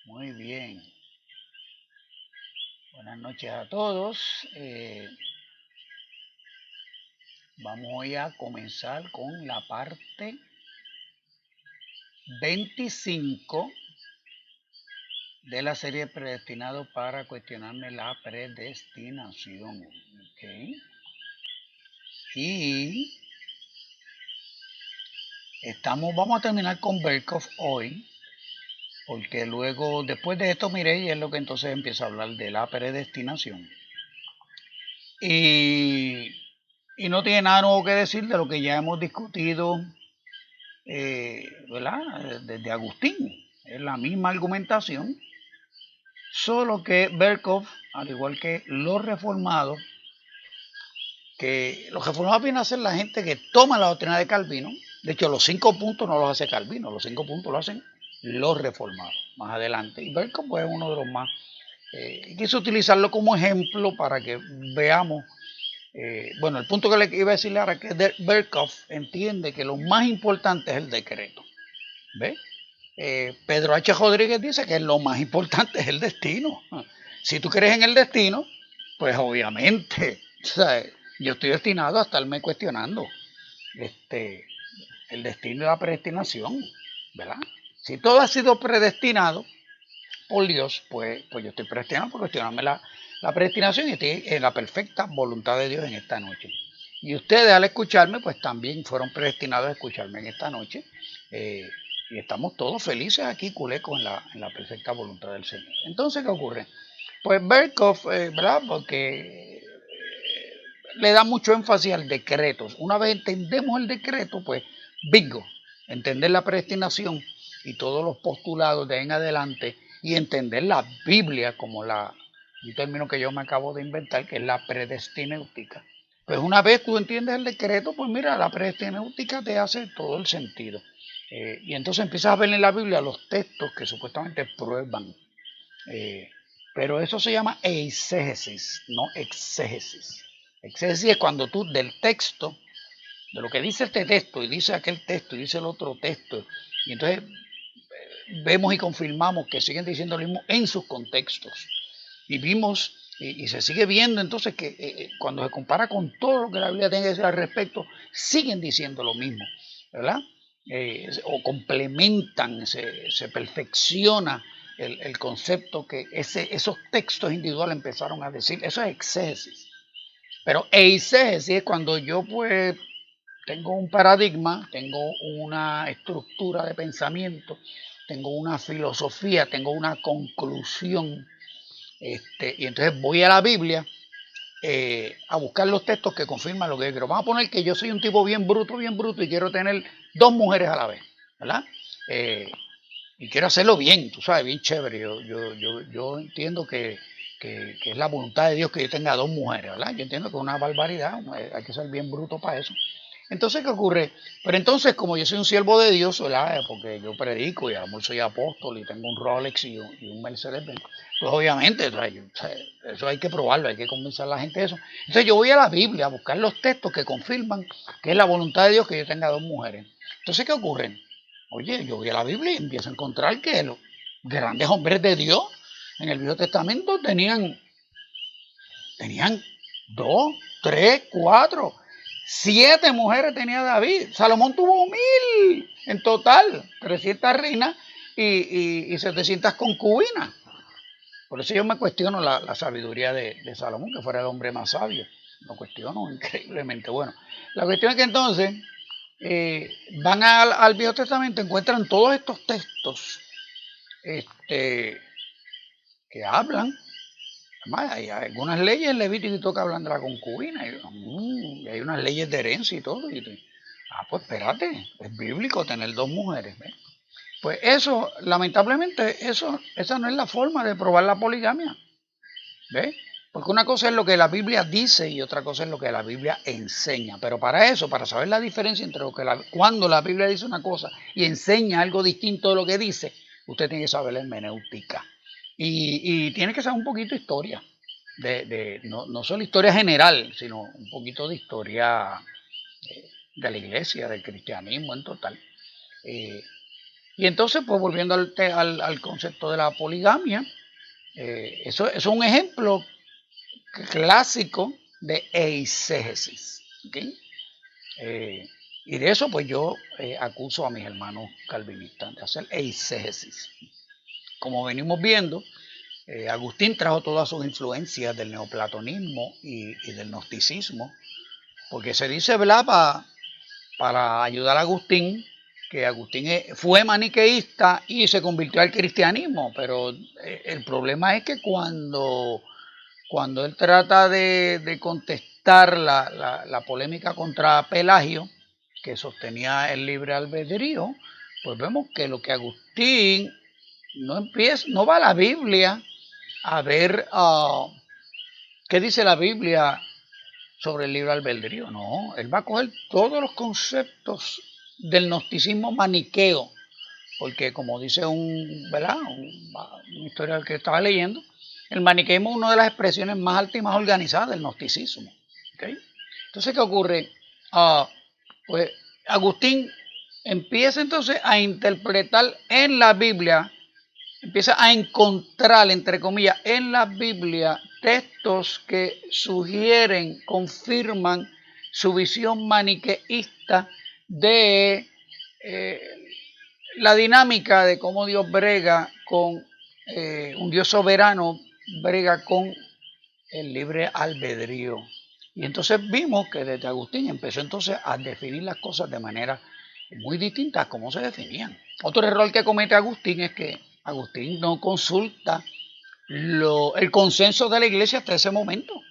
Muy bien. Buenas noches a todos. Vamos hoy a comenzar con la parte 25 de la serie Predestinado para cuestionarme la predestinación. ¿Okay? Y vamos a terminar con Berkhoff hoy, porque luego, después de esto, miré, es lo que entonces empieza a hablar de la predestinación. Y no tiene nada nuevo que decir de lo que ya hemos discutido, ¿verdad? Desde Agustín. Es la misma argumentación, solo que Berkhoff, al igual que los reformados vienen a ser la gente que toma la doctrina de Calvino. De hecho, los 5 puntos no los hace Calvino, los 5 puntos los hacen los reformados más adelante. Y Berkhoff pues, es uno de los más. Quise utilizarlo como ejemplo para que veamos. El punto que le iba a decirle ahora es que Berkhoff entiende que lo más importante es el decreto. ¿Ve? Pedro H. Rodríguez dice que lo más importante es el destino. Si tú crees en el destino, pues obviamente, ¿sabes? Yo estoy destinado a estarme cuestionando el destino y la predestinación, ¿verdad? Si todo ha sido predestinado por Dios, pues yo estoy predestinado por cuestionarme la predestinación y estoy en la perfecta voluntad de Dios en esta noche. Y ustedes al escucharme, pues también fueron predestinados a escucharme en esta noche. Y estamos todos felices aquí, culecos, en la perfecta voluntad del Señor. Entonces, ¿qué ocurre? Pues Berkhoff, ¿verdad? Porque le da mucho énfasis al decreto. Una vez entendemos el decreto, pues bingo, entender la predestinación y todos los postulados de ahí en adelante y entender la Biblia como un término que yo me acabo de inventar, que es la predestinéutica. Pues una vez tú entiendes el decreto, pues mira, la predestinéutica te hace todo el sentido. Y entonces empiezas a ver en la Biblia los textos que supuestamente prueban. Pero eso se llama eisegesis, no exégesis. Exégesis es cuando tú del texto, de lo que dice este texto y dice aquel texto y dice el otro texto, y entonces vemos y confirmamos que siguen diciendo lo mismo en sus contextos. Y vimos y se sigue viendo entonces que cuando se compara con todo lo que la Biblia tiene que decir al respecto, siguen diciendo lo mismo, ¿verdad? O complementan, se perfecciona el concepto que esos textos individuales empezaron a decir. Eso es exégesis. Pero eisegesis es cuando yo pues tengo un paradigma, tengo una estructura de pensamiento, tengo una filosofía, tengo una conclusión, y entonces voy a la Biblia a buscar los textos que confirman lo que yo quiero. Vamos a poner que yo soy un tipo bien bruto y quiero tener 2 mujeres a la vez, ¿verdad? Y quiero hacerlo bien, tú sabes, bien chévere. Yo entiendo que es la voluntad de Dios que yo tenga 2 mujeres, ¿verdad? Yo entiendo que es una barbaridad, hay que ser bien bruto para eso. Entonces, ¿qué ocurre? Pero entonces, como yo soy un siervo de Dios, ¿verdad? Porque yo predico y a lo mejor soy apóstol y tengo un Rolex y un Mercedes-Benz, pues obviamente, eso hay que probarlo, hay que convencer a la gente de eso. Entonces yo voy a la Biblia a buscar los textos que confirman que es la voluntad de Dios que yo tenga 2 mujeres. Entonces, ¿qué ocurre? Oye, yo voy a la Biblia y empiezo a encontrar que los grandes hombres de Dios en el Viejo Testamento tenían 2, 3, 4, 7 mujeres tenía David. Salomón tuvo 1000 en total, 300 reinas y 700 concubinas. Por eso yo me cuestiono la sabiduría de Salomón, que fuera el hombre más sabio. Lo cuestiono increíblemente. Bueno, la cuestión es que entonces van al Viejo Testamento, encuentran todos estos textos que hablan. Además, hay algunas leyes en Levítico que hablan de la concubina y hay unas leyes de herencia y todo. Pues espérate, es bíblico tener 2 mujeres. ¿Ves? Pues eso, lamentablemente, esa no es la forma de probar la poligamia. ¿Ves? Porque una cosa es lo que la Biblia dice y otra cosa es lo que la Biblia enseña. Pero para eso, para saber la diferencia entre cuando la Biblia dice una cosa y enseña algo distinto de lo que dice, usted tiene que saber la hermenéutica. Y tiene que saber un poquito de historia. No solo historia general, sino un poquito de historia de la iglesia, del cristianismo en total. Y entonces, pues volviendo al concepto de la poligamia, eso es un ejemplo clásico de eisegesis. ¿Okay? Y de eso pues yo acuso a mis hermanos calvinistas de hacer eisegesis. Como venimos viendo, Agustín trajo todas sus influencias del neoplatonismo y del gnosticismo, porque se dice, ¿verdad?, para ayudar a Agustín, que Agustín fue maniqueísta y se convirtió al cristianismo, pero el problema es que cuando él trata de contestar la polémica contra Pelagio, que sostenía el libre albedrío, pues vemos que lo que Agustín no va a la Biblia a ver qué dice la Biblia sobre el libre albedrío. No, él va a coger todos los conceptos del gnosticismo maniqueo, porque como dice un historiador que estaba leyendo, el maniqueísmo es una de las expresiones más altas y más organizadas del gnosticismo. ¿Okay? Entonces, ¿qué ocurre? Pues Agustín empieza entonces a interpretar en la Biblia, empieza a encontrar, entre comillas, en la Biblia textos que sugieren, confirman su visión maniqueísta de la dinámica de cómo Dios brega con un Dios soberano, brega con el libre albedrío. Y entonces vimos que desde Agustín empezó entonces a definir las cosas de manera muy distinta a cómo se definían. Otro error que comete Agustín es que Agustín no consulta el consenso de la iglesia hasta ese momento,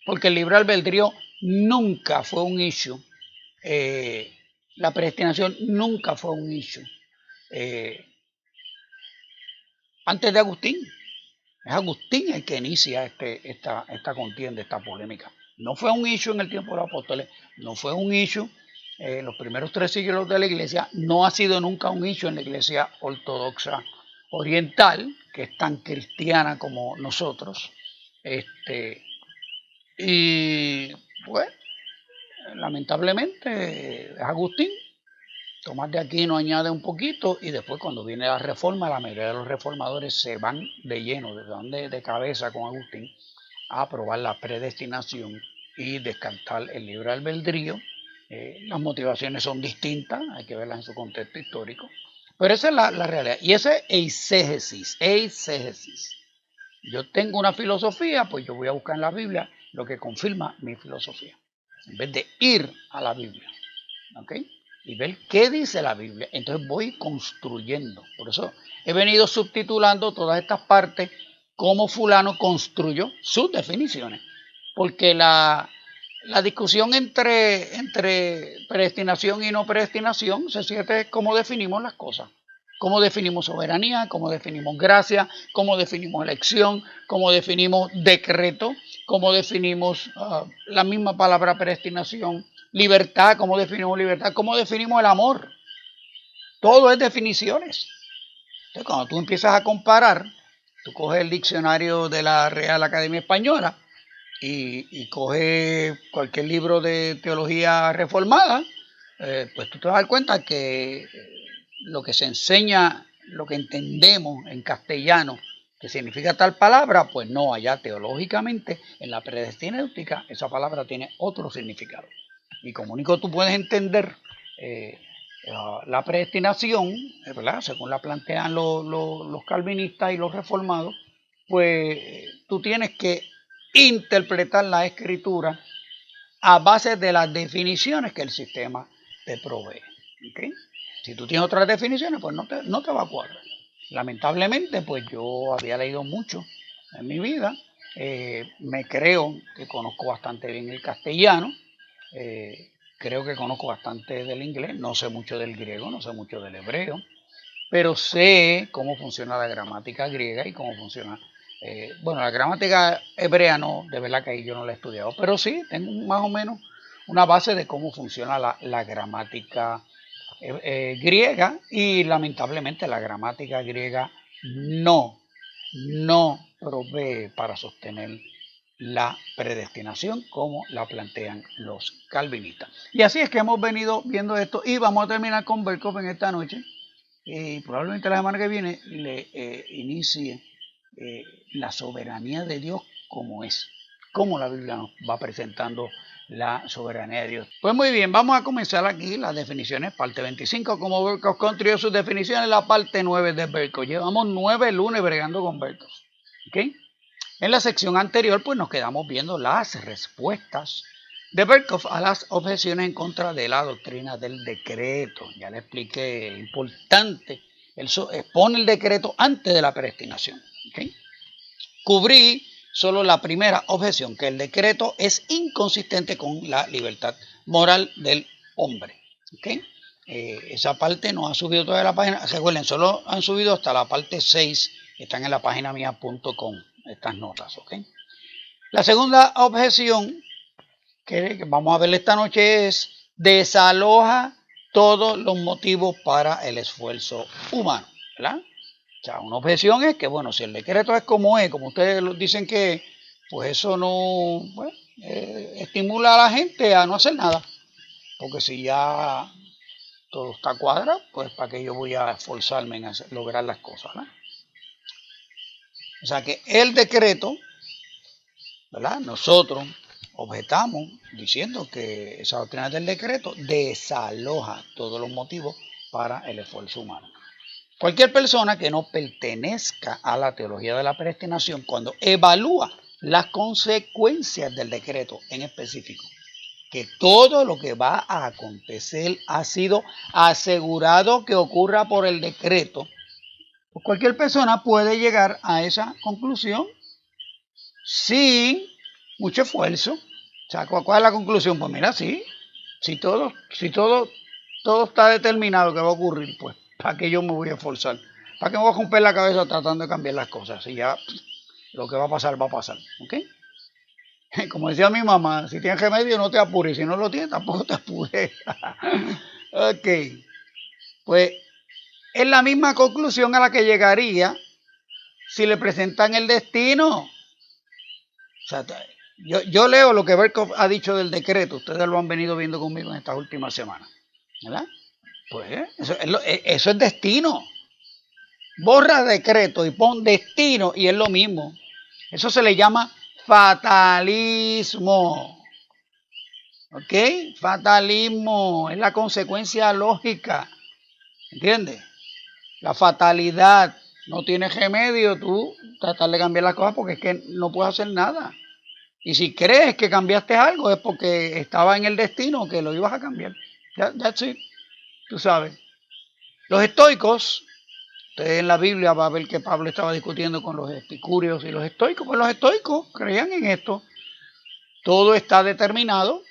porque el libre albedrío nunca fue un issue, la predestinación nunca fue un issue antes de Agustín. Es Agustín el que inicia esta contienda, esta polémica. No fue un issue en el tiempo de los apóstoles, no fue un issue en los primeros 3 siglos de la iglesia, no ha sido nunca un issue en la iglesia ortodoxa oriental, que es tan cristiana como nosotros. Y pues, lamentablemente, es Agustín. Tomás de Aquino añade un poquito y después cuando viene la reforma, la mayoría de los reformadores se van de lleno, se van de cabeza con Agustín a aprobar la predestinación y descartar el libre albedrío. Las motivaciones son distintas, hay que verlas en su contexto histórico, pero esa es la realidad. Y ese es eisegesis. Yo tengo una filosofía, pues yo voy a buscar en la Biblia lo que confirma mi filosofía, en vez de ir a la Biblia. ¿Ok? Y ver qué dice la Biblia. Entonces voy construyendo. Por eso he venido subtitulando todas estas partes cómo fulano construyó sus definiciones. Porque la discusión entre predestinación y no predestinación se siente cómo definimos las cosas. Cómo definimos soberanía, cómo definimos gracia, cómo definimos elección, cómo definimos decreto, cómo definimos la misma palabra predestinación, libertad, cómo definimos libertad, cómo definimos el amor. Todo es definiciones. Entonces, cuando tú empiezas a comparar, tú coges el diccionario de la Real Academia Española y coges cualquier libro de teología reformada, pues tú te vas a dar cuenta que lo que se enseña, lo que entendemos en castellano, que significa tal palabra, pues no, allá teológicamente, en la predestináutica, esa palabra tiene otro significado. Y como único tú puedes entender la predestinación, ¿verdad?, según la plantean los calvinistas y los reformados, pues tú tienes que interpretar la escritura a base de las definiciones que el sistema te provee. ¿Okay? Si tú tienes otras definiciones, pues no te va a cuadrar. Lamentablemente, pues yo había leído mucho en mi vida. Me creo que conozco bastante bien el castellano. Creo que conozco bastante del inglés. No sé mucho del griego, no sé mucho del hebreo. Pero sé cómo funciona la gramática griega y cómo funciona. La gramática hebrea no, de verdad que ahí yo no la he estudiado. Pero sí, tengo más o menos una base de cómo funciona la gramática griega, y lamentablemente la gramática griega no provee para sostener la predestinación como la plantean los calvinistas. Y así es que hemos venido viendo esto y vamos a terminar con Berkov en esta noche, y probablemente la semana que viene le inicie la soberanía de Dios como es, como la Biblia nos va presentando la soberanía de Dios. Pues muy bien, vamos a comenzar aquí las definiciones, parte 25, como Berkhoff construyó sus definiciones, la parte 9 de Berkhoff. Llevamos 9 lunes bregando con Berkhoff. ¿Okay? En la sección anterior, pues nos quedamos viendo las respuestas de Berkhoff a las objeciones en contra de la doctrina del decreto. Ya le expliqué, importante, él expone el decreto antes de la predestinación. ¿Okay? Cubrí solo la primera objeción, que el decreto es inconsistente con la libertad moral del hombre. ¿Okay? Esa parte no ha subido toda la página. Recuerden, solo han subido hasta la parte 6, que están en la página mía.com, estas notas. ¿Okay? La segunda objeción que vamos a ver esta noche es: desaloja todos los motivos para el esfuerzo humano, ¿verdad? O sea, una objeción es que, bueno, si el decreto es, como ustedes dicen que es, pues eso no, bueno, estimula a la gente a no hacer nada. Porque si ya todo está cuadrado, pues ¿para qué yo voy a esforzarme en lograr las cosas, ¿no? O sea que el decreto, ¿verdad? Nosotros objetamos diciendo que esa doctrina del decreto desaloja todos los motivos para el esfuerzo humano. Cualquier persona que no pertenezca a la teología de la predestinación, cuando evalúa las consecuencias del decreto en específico, que todo lo que va a acontecer ha sido asegurado que ocurra por el decreto, pues cualquier persona puede llegar a esa conclusión sin mucho esfuerzo. O sea, ¿cuál es la conclusión? Pues mira, sí, si todo está determinado que va a ocurrir, pues ¿para qué yo me voy a esforzar? ¿Para qué me voy a romper la cabeza tratando de cambiar las cosas? Si ya lo que va a pasar, va a pasar. ¿Ok? Como decía mi mamá, si tienes remedio no te apures, si no lo tienes tampoco te apures. Ok, pues es la misma conclusión a la que llegaría si le presentan el destino. O sea, yo leo lo que Berkhoff ha dicho del decreto, ustedes lo han venido viendo conmigo en estas últimas semanas, ¿verdad? Pues eso es destino. Borra decreto y pon destino y es lo mismo. Eso se le llama fatalismo. ¿Ok? Fatalismo es la consecuencia lógica. ¿Entiendes? La fatalidad. No tienes remedio tú tratar de cambiar las cosas porque es que no puedes hacer nada. Y si crees que cambiaste algo es porque estaba en el destino que lo ibas a cambiar. That's it. Tú sabes. Los estoicos, ustedes en la Biblia va a ver que Pablo estaba discutiendo con los epicúreos y los estoicos. Pues los estoicos creían en esto. Todo está determinado,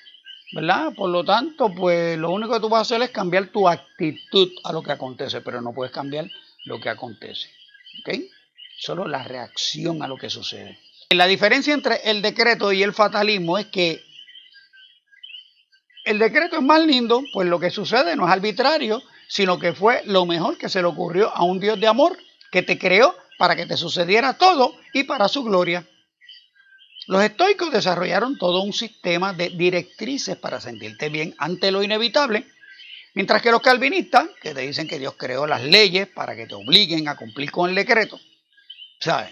¿verdad? Por lo tanto, pues lo único que tú vas a hacer es cambiar tu actitud a lo que acontece, pero no puedes cambiar lo que acontece. ¿Ok? Solo la reacción a lo que sucede. La diferencia entre el decreto y el fatalismo es que el decreto es más lindo, pues lo que sucede no es arbitrario, sino que fue lo mejor que se le ocurrió a un Dios de amor que te creó para que te sucediera todo y para su gloria. Los estoicos desarrollaron todo un sistema de directrices para sentirte bien ante lo inevitable, mientras que los calvinistas, que te dicen que Dios creó las leyes para que te obliguen a cumplir con el decreto, ¿sabes?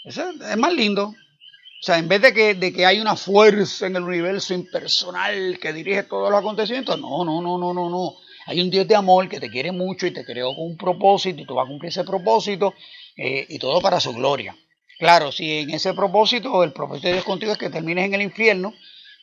Eso es más lindo. O sea, en vez de que hay una fuerza en el universo impersonal que dirige todos los acontecimientos, no. Hay un Dios de amor que te quiere mucho y te creó con un propósito y tú vas a cumplir ese propósito y todo para su gloria. Claro, si en ese propósito, el propósito de Dios contigo es que termines en el infierno,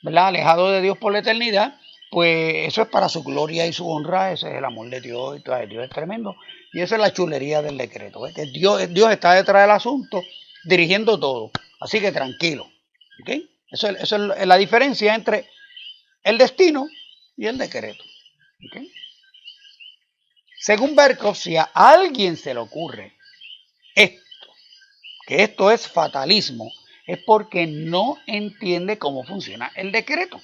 ¿verdad? Alejado de Dios por la eternidad, pues eso es para su gloria y su honra, ese es el amor de Dios, y todo, Dios es tremendo. Y esa es la chulería del decreto, ¿ves? Que Dios está detrás del asunto, dirigiendo todo. Así que tranquilo. ¿Okay? Eso es la diferencia entre el destino y el decreto. ¿Okay? Según Berkhoff, si a alguien se le ocurre que esto es fatalismo, es porque no entiende cómo funciona el decreto.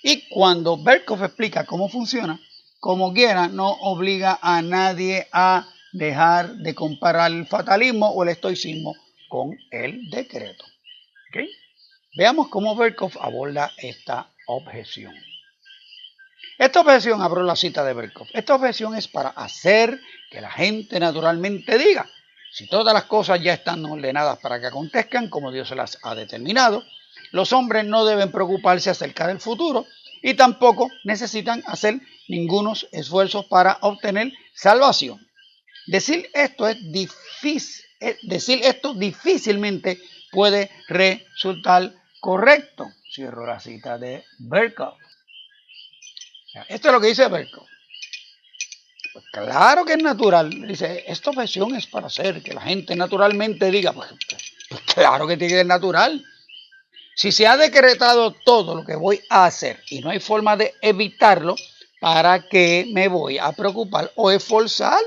Y cuando Berkhoff explica cómo funciona, como quiera, no obliga a nadie a dejar de comparar el fatalismo o el estoicismo con el decreto. ¿Okay? Veamos cómo Berkhoff aborda esta objeción. Esta objeción, abro la cita de Berkhoff, esta objeción es para hacer que la gente naturalmente diga, si todas las cosas ya están ordenadas para que acontezcan como Dios se las ha determinado, los hombres no deben preocuparse acerca del futuro y tampoco necesitan hacer ningunos esfuerzos para obtener salvación. Decir esto difícilmente puede resultar correcto. Cierro la cita de Berkhoff. Esto es lo que dice Berkhoff. Pues claro que es natural. Dice, esta objeción es para hacer que la gente naturalmente diga, pues claro que tiene que ser natural. Si se ha decretado todo lo que voy a hacer y no hay forma de evitarlo, ¿para qué me voy a preocupar o esforzar?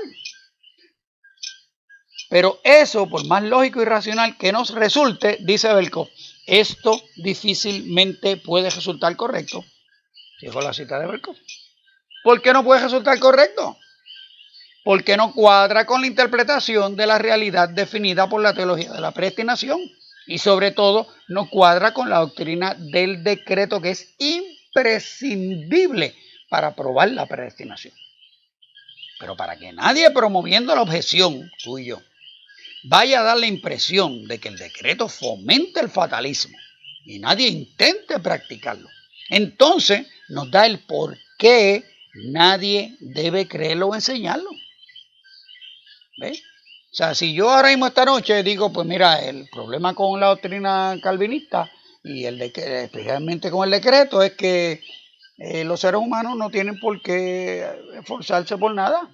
Pero eso, por más lógico y racional que nos resulte, dice Berkhoff, esto difícilmente puede resultar correcto. Dijo la cita de Berkhoff. ¿Por qué no puede resultar correcto? Porque no cuadra con la interpretación de la realidad definida por la teología de la predestinación y sobre todo no cuadra con la doctrina del decreto, que es imprescindible para probar la predestinación. Pero para que nadie promoviendo la objeción, tú y yo, vaya a dar la impresión de que el decreto fomenta el fatalismo y nadie intente practicarlo, entonces nos da el por qué nadie debe creerlo o enseñarlo. ¿Ves? O sea, si yo ahora mismo esta noche digo, pues mira, el problema con la doctrina calvinista y especialmente con el decreto es que los seres humanos no tienen por qué esforzarse por nada,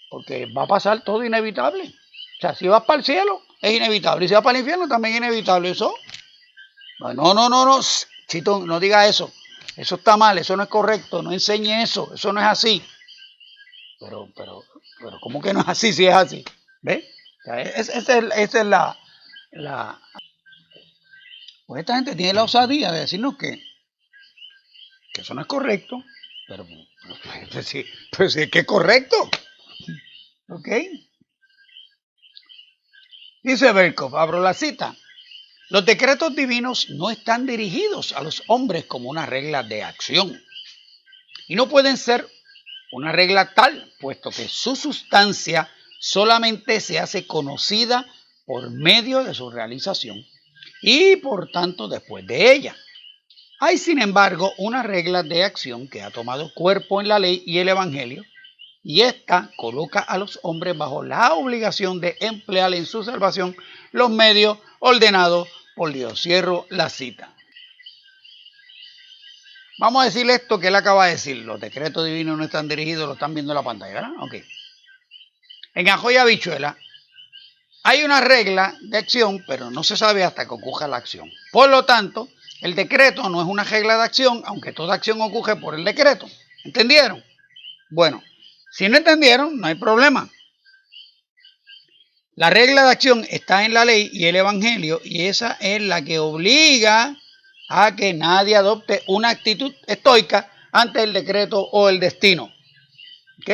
porque va a pasar todo inevitable. O sea, si vas para el cielo es inevitable y si vas para el infierno también es inevitable. Eso, no, Chito, no diga eso. Eso está mal, eso no es correcto, no enseñe eso no es así. Pero, ¿cómo que no es así si es así? ¿Ves? O sea, esa es la... Pues esta gente tiene la osadía de decirnos que eso no es correcto, pero sí es que es correcto. ¿Ok? Dice Berkhoff, abro la cita, los decretos divinos no están dirigidos a los hombres como una regla de acción y no pueden ser una regla tal, puesto que su sustancia solamente se hace conocida por medio de su realización y por tanto después de ella. Hay sin embargo una regla de acción que ha tomado cuerpo en la ley y el evangelio y esta coloca a los hombres bajo la obligación de emplear en su salvación los medios ordenados por Dios. Cierro la cita. Vamos a decirle esto que él acaba de decir. Los decretos divinos no están dirigidos, lo están viendo en la pantalla, ¿verdad? Ok. En ajo y habichuela hay una regla de acción, pero no se sabe hasta que ocurra la acción. Por lo tanto, el decreto no es una regla de acción, aunque toda acción ocurre por el decreto. ¿Entendieron? Bueno, si no entendieron, no hay problema. La regla de acción está en la ley y el evangelio, y esa es la que obliga a que nadie adopte una actitud estoica ante el decreto o el destino. ¿Ok?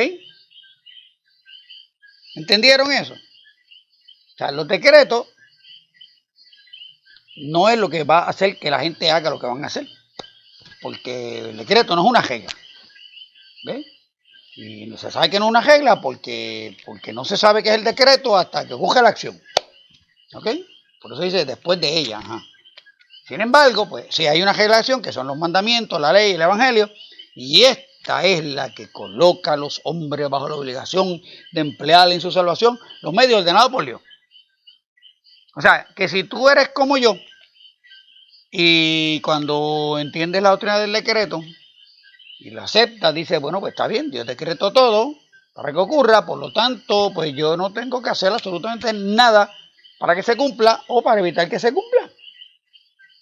¿Entendieron eso? O sea, los decretos no es lo que va a hacer que la gente haga lo que van a hacer, porque el decreto no es una regla. ¿Ves? Y no se sabe que no es una regla porque no se sabe qué es el decreto hasta que ocurra la acción. ¿Ok? Por eso dice después de ella. Ajá. Sin embargo, pues sí hay una regla de acción que son los mandamientos, la ley y el evangelio, y esta es la que coloca a los hombres bajo la obligación de emplear en su salvación los medios ordenados por Dios. O sea, que si tú eres como yo y cuando entiendes la doctrina del decreto y la aceptas, dices, bueno, pues está bien, Dios decretó todo para que ocurra, por lo tanto, pues yo no tengo que hacer absolutamente nada para que se cumpla o para evitar que se cumpla.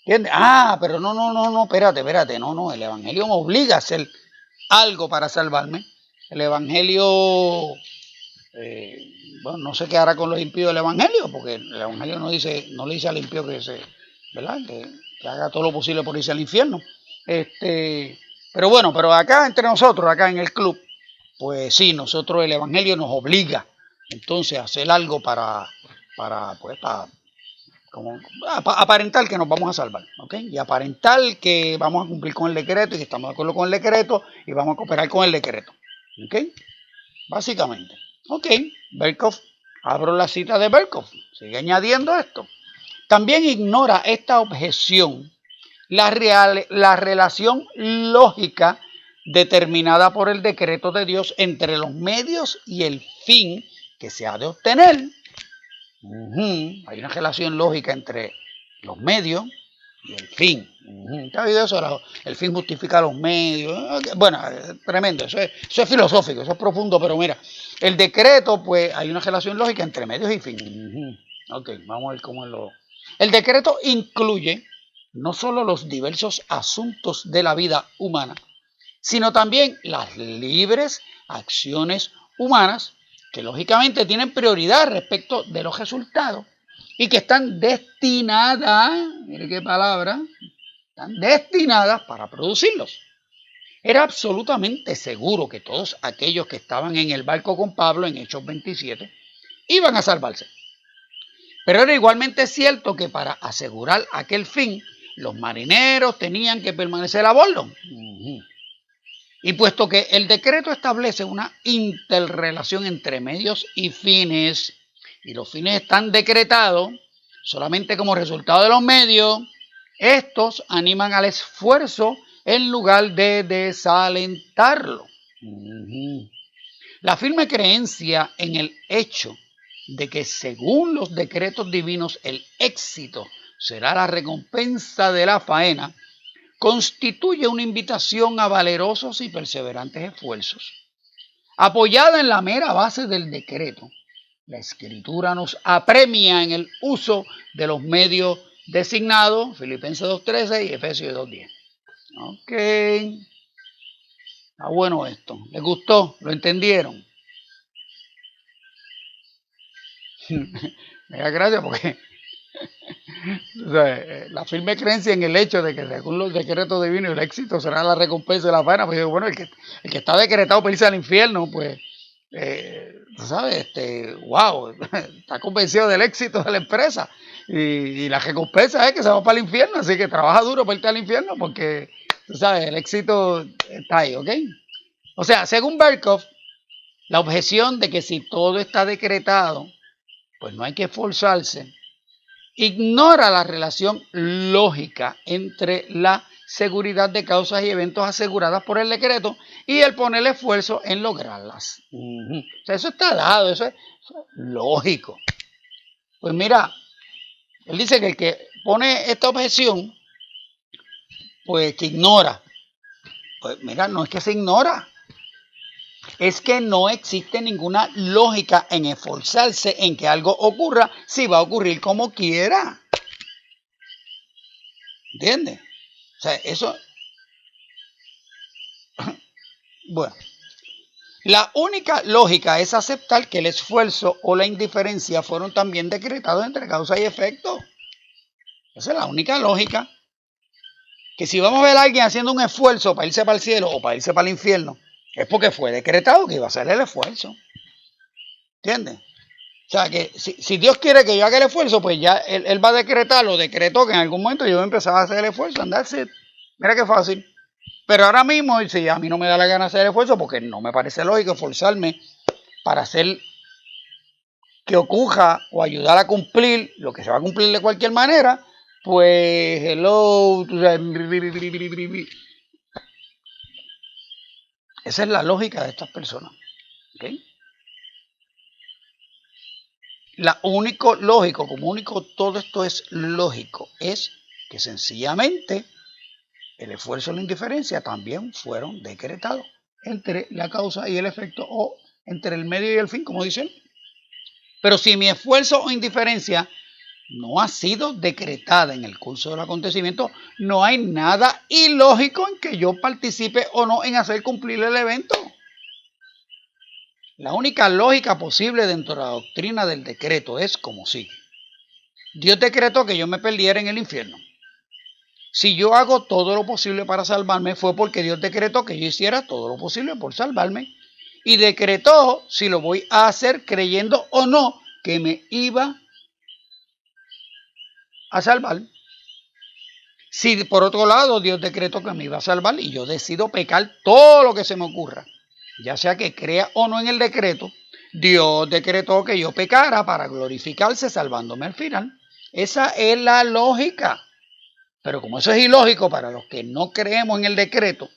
¿Entiendes? Ah, pero no, espérate, no, el evangelio me obliga a hacer algo para salvarme. El evangelio, bueno, no sé qué hará con los impíos del evangelio, porque el evangelio no le dice al impío ¿verdad? Que haga todo lo posible por irse al infierno. Pero bueno, pero acá entre nosotros, acá en el club, pues sí, nosotros el evangelio nos obliga entonces a hacer algo para como aparentar que nos vamos a salvar, ¿ok? Y aparentar que vamos a cumplir con el decreto y que estamos de acuerdo con el decreto y vamos a cooperar con el decreto, ¿ok? Básicamente. Ok, Berkhoff, abro la cita de Berkhoff, sigue añadiendo esto. También ignora esta objeción la relación lógica determinada por el decreto de Dios entre los medios y el fin que se ha de obtener. Hay una relación lógica entre los medios y el fin. ¿Te has oído eso? El fin justifica los medios. Bueno, tremendo. Eso es filosófico, eso es profundo, pero mira, el decreto, pues hay una relación lógica entre medios y fin. Ok, vamos a ver cómo lo... El decreto incluye no solo los diversos asuntos de la vida humana, sino también las libres acciones humanas que lógicamente tienen prioridad respecto de los resultados y que están destinadas, mire qué palabra, están destinadas para producirlos. Era absolutamente seguro que todos aquellos que estaban en el barco con Pablo en Hechos 27 iban a salvarse. Pero era igualmente cierto que para asegurar aquel fin, los marineros tenían que permanecer a bordo. Y puesto que el decreto establece una interrelación entre medios y fines, y los fines están decretados solamente como resultado de los medios, estos animan al esfuerzo en lugar de desalentarlo. La firme creencia en el hecho de que según los decretos divinos el éxito será la recompensa de la faena, constituye una invitación a valerosos y perseverantes esfuerzos. Apoyada en la mera base del decreto, la Escritura nos apremia en el uso de los medios designados, Filipenses 2.13 y Efesios 2.10. Ok, está bueno esto. ¿Les gustó? ¿Lo entendieron? Me da gracia porque o sea, la firme creencia en el hecho de que según los decretos divinos el éxito será la recompensa de la faena, pues bueno, el que está decretado para irse al infierno, pues, tú sabes, wow, está convencido del éxito de la empresa y la recompensa es que se va para el infierno, así que trabaja duro para irte al infierno porque, tú sabes, el éxito está ahí, ¿ok? O sea, según Berkhoff, la objeción de que si todo está decretado, pues no hay que esforzarse, ignora la relación lógica entre la seguridad de causas y eventos aseguradas por el decreto y el poner esfuerzo en lograrlas. O sea, eso está dado, eso es lógico. Pues mira, él dice que el que pone esta objeción, pues que ignora. Pues mira, no es que se ignora, es que no existe ninguna lógica en esforzarse en que algo ocurra si va a ocurrir como quiera. ¿Entiendes? O sea, eso... Bueno, la única lógica es aceptar que el esfuerzo o la indiferencia fueron también decretados entre causa y efecto. Esa es la única lógica. Que si vamos a ver a alguien haciendo un esfuerzo para irse para el cielo o para irse para el infierno, es porque fue decretado que iba a hacer el esfuerzo. ¿Entiendes? O sea, que si Dios quiere que yo haga el esfuerzo, pues ya él va a decretar, lo decretó que en algún momento yo empezaba a hacer el esfuerzo, andarse. Mira qué fácil. Pero ahora mismo, si a mí no me da la gana hacer el esfuerzo, porque no me parece lógico esforzarme para hacer que ocurra o ayudar a cumplir lo que se va a cumplir de cualquier manera, pues hello. Esa es la lógica de estas personas. ¿Okay? La único lógico, como único todo esto es lógico, es que sencillamente el esfuerzo y la indiferencia también fueron decretados entre la causa y el efecto o entre el medio y el fin, como dicen. Pero si mi esfuerzo o indiferencia no ha sido decretada en el curso del acontecimiento, no hay nada ilógico en que yo participe o no en hacer cumplir el evento. La única lógica posible dentro de la doctrina del decreto es como sigue. Dios decretó que yo me perdiera en el infierno. Si yo hago todo lo posible para salvarme, fue porque Dios decretó que yo hiciera todo lo posible por salvarme. Y decretó si lo voy a hacer creyendo o no que me iba a salvar. Si por otro lado Dios decretó que me iba a salvar y yo decido pecar todo lo que se me ocurra, ya sea que crea o no en el decreto, Dios decretó que yo pecara para glorificarse salvándome al final. Esa es la lógica. Pero como eso es ilógico para los que no creemos en el decreto,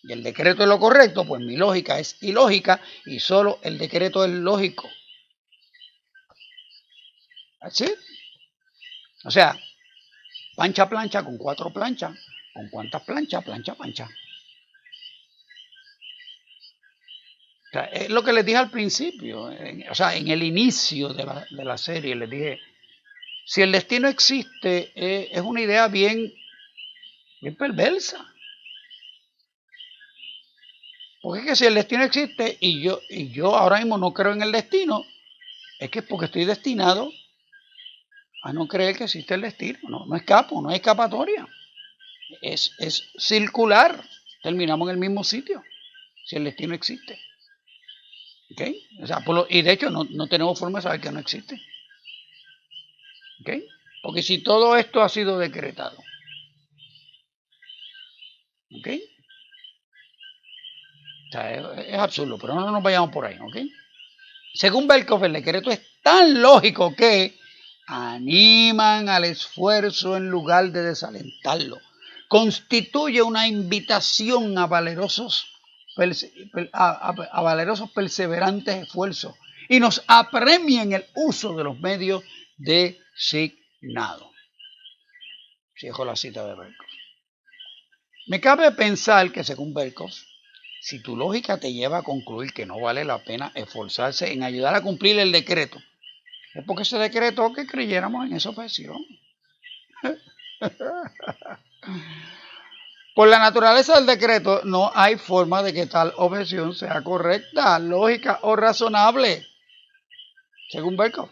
y el decreto es lo correcto, pues mi lógica es ilógica y solo el decreto es lógico. ¿Así? O sea, pancha plancha con 4 planchas. ¿Con cuántas planchas? Plancha pancha. O sea, es lo que les dije al principio, o sea, en el inicio de la serie les dije, si el destino existe, es una idea bien perversa. Porque es que si el destino existe y yo ahora mismo no creo en el destino, es que es porque estoy destinado a no creer que existe el destino. No escapo, no hay escapatoria. Es circular. Terminamos en el mismo sitio si el destino existe. ¿Okay? O sea, y de hecho no tenemos forma de saber que no existe. ¿Okay? Porque si todo esto ha sido decretado, ¿okay? O sea, es absurdo, pero no nos vayamos por ahí, ¿ok? Según Berkhoff, el decreto es tan lógico que animan al esfuerzo en lugar de desalentarlo. Constituye una invitación a valerosos perseverantes esfuerzos y nos apremia en el uso de los medios designados. Dejo la cita de Berkhoff. Me cabe pensar que, según Berkhoff, si tu lógica te lleva a concluir que no vale la pena esforzarse en ayudar a cumplir el decreto, es porque se decretó que creyéramos en esa objeción. Por la naturaleza del decreto, no hay forma de que tal objeción sea correcta, lógica o razonable, según Berkhoff.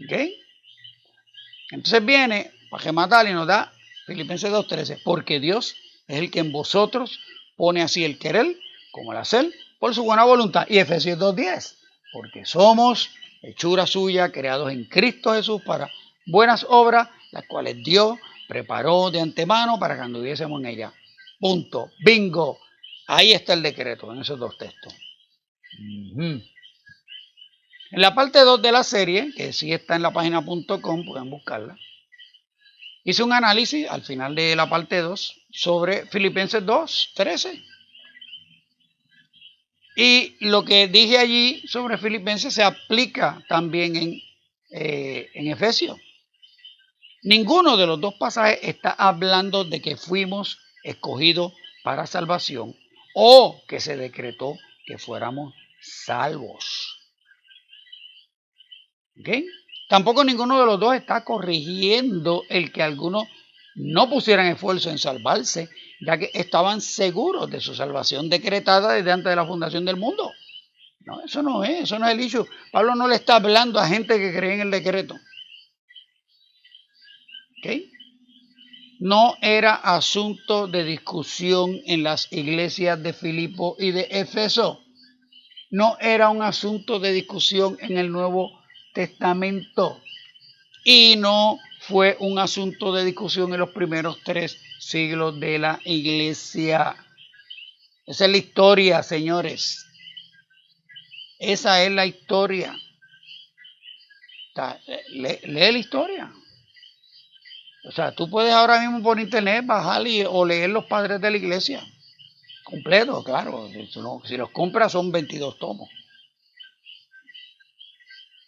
¿Ok? Entonces viene Pagematal y nos da Filipenses 2:13, porque Dios es el que en vosotros pone así el querer como el hacer por su buena voluntad. Y Efesios 2:10, porque somos hechura suya, creados en Cristo Jesús para buenas obras, las cuales Dios preparó de antemano para que anduviésemos en ella. Punto. Bingo. Ahí está el decreto en esos dos textos. En la parte 2 de la serie, que sí está en la página.com, pueden buscarla, hice un análisis al final de la parte 2 sobre Filipenses 2:13. Y lo que dije allí sobre Filipenses se aplica también en Efesios. Ninguno de los dos pasajes está hablando de que fuimos escogidos para salvación o que se decretó que fuéramos salvos. ¿Ok? Tampoco ninguno de los dos está corrigiendo el que algunos no pusieran esfuerzo en salvarse, ya que estaban seguros de su salvación decretada desde antes de la fundación del mundo. No, eso no es el issue. Pablo no le está hablando a gente que cree en el decreto. ¿Ok? No era asunto de discusión en las iglesias de Filipo y de Éfeso. No era un asunto de discusión en el Nuevo Testamento. Y no fue un asunto de discusión en los primeros 3 siglos de la iglesia. Esa es la historia, señores. Esa es la historia. Lee la historia. O sea, tú puedes ahora mismo por internet bajar o leer los padres de la iglesia. Completo, claro. Si los compras son 22 tomos.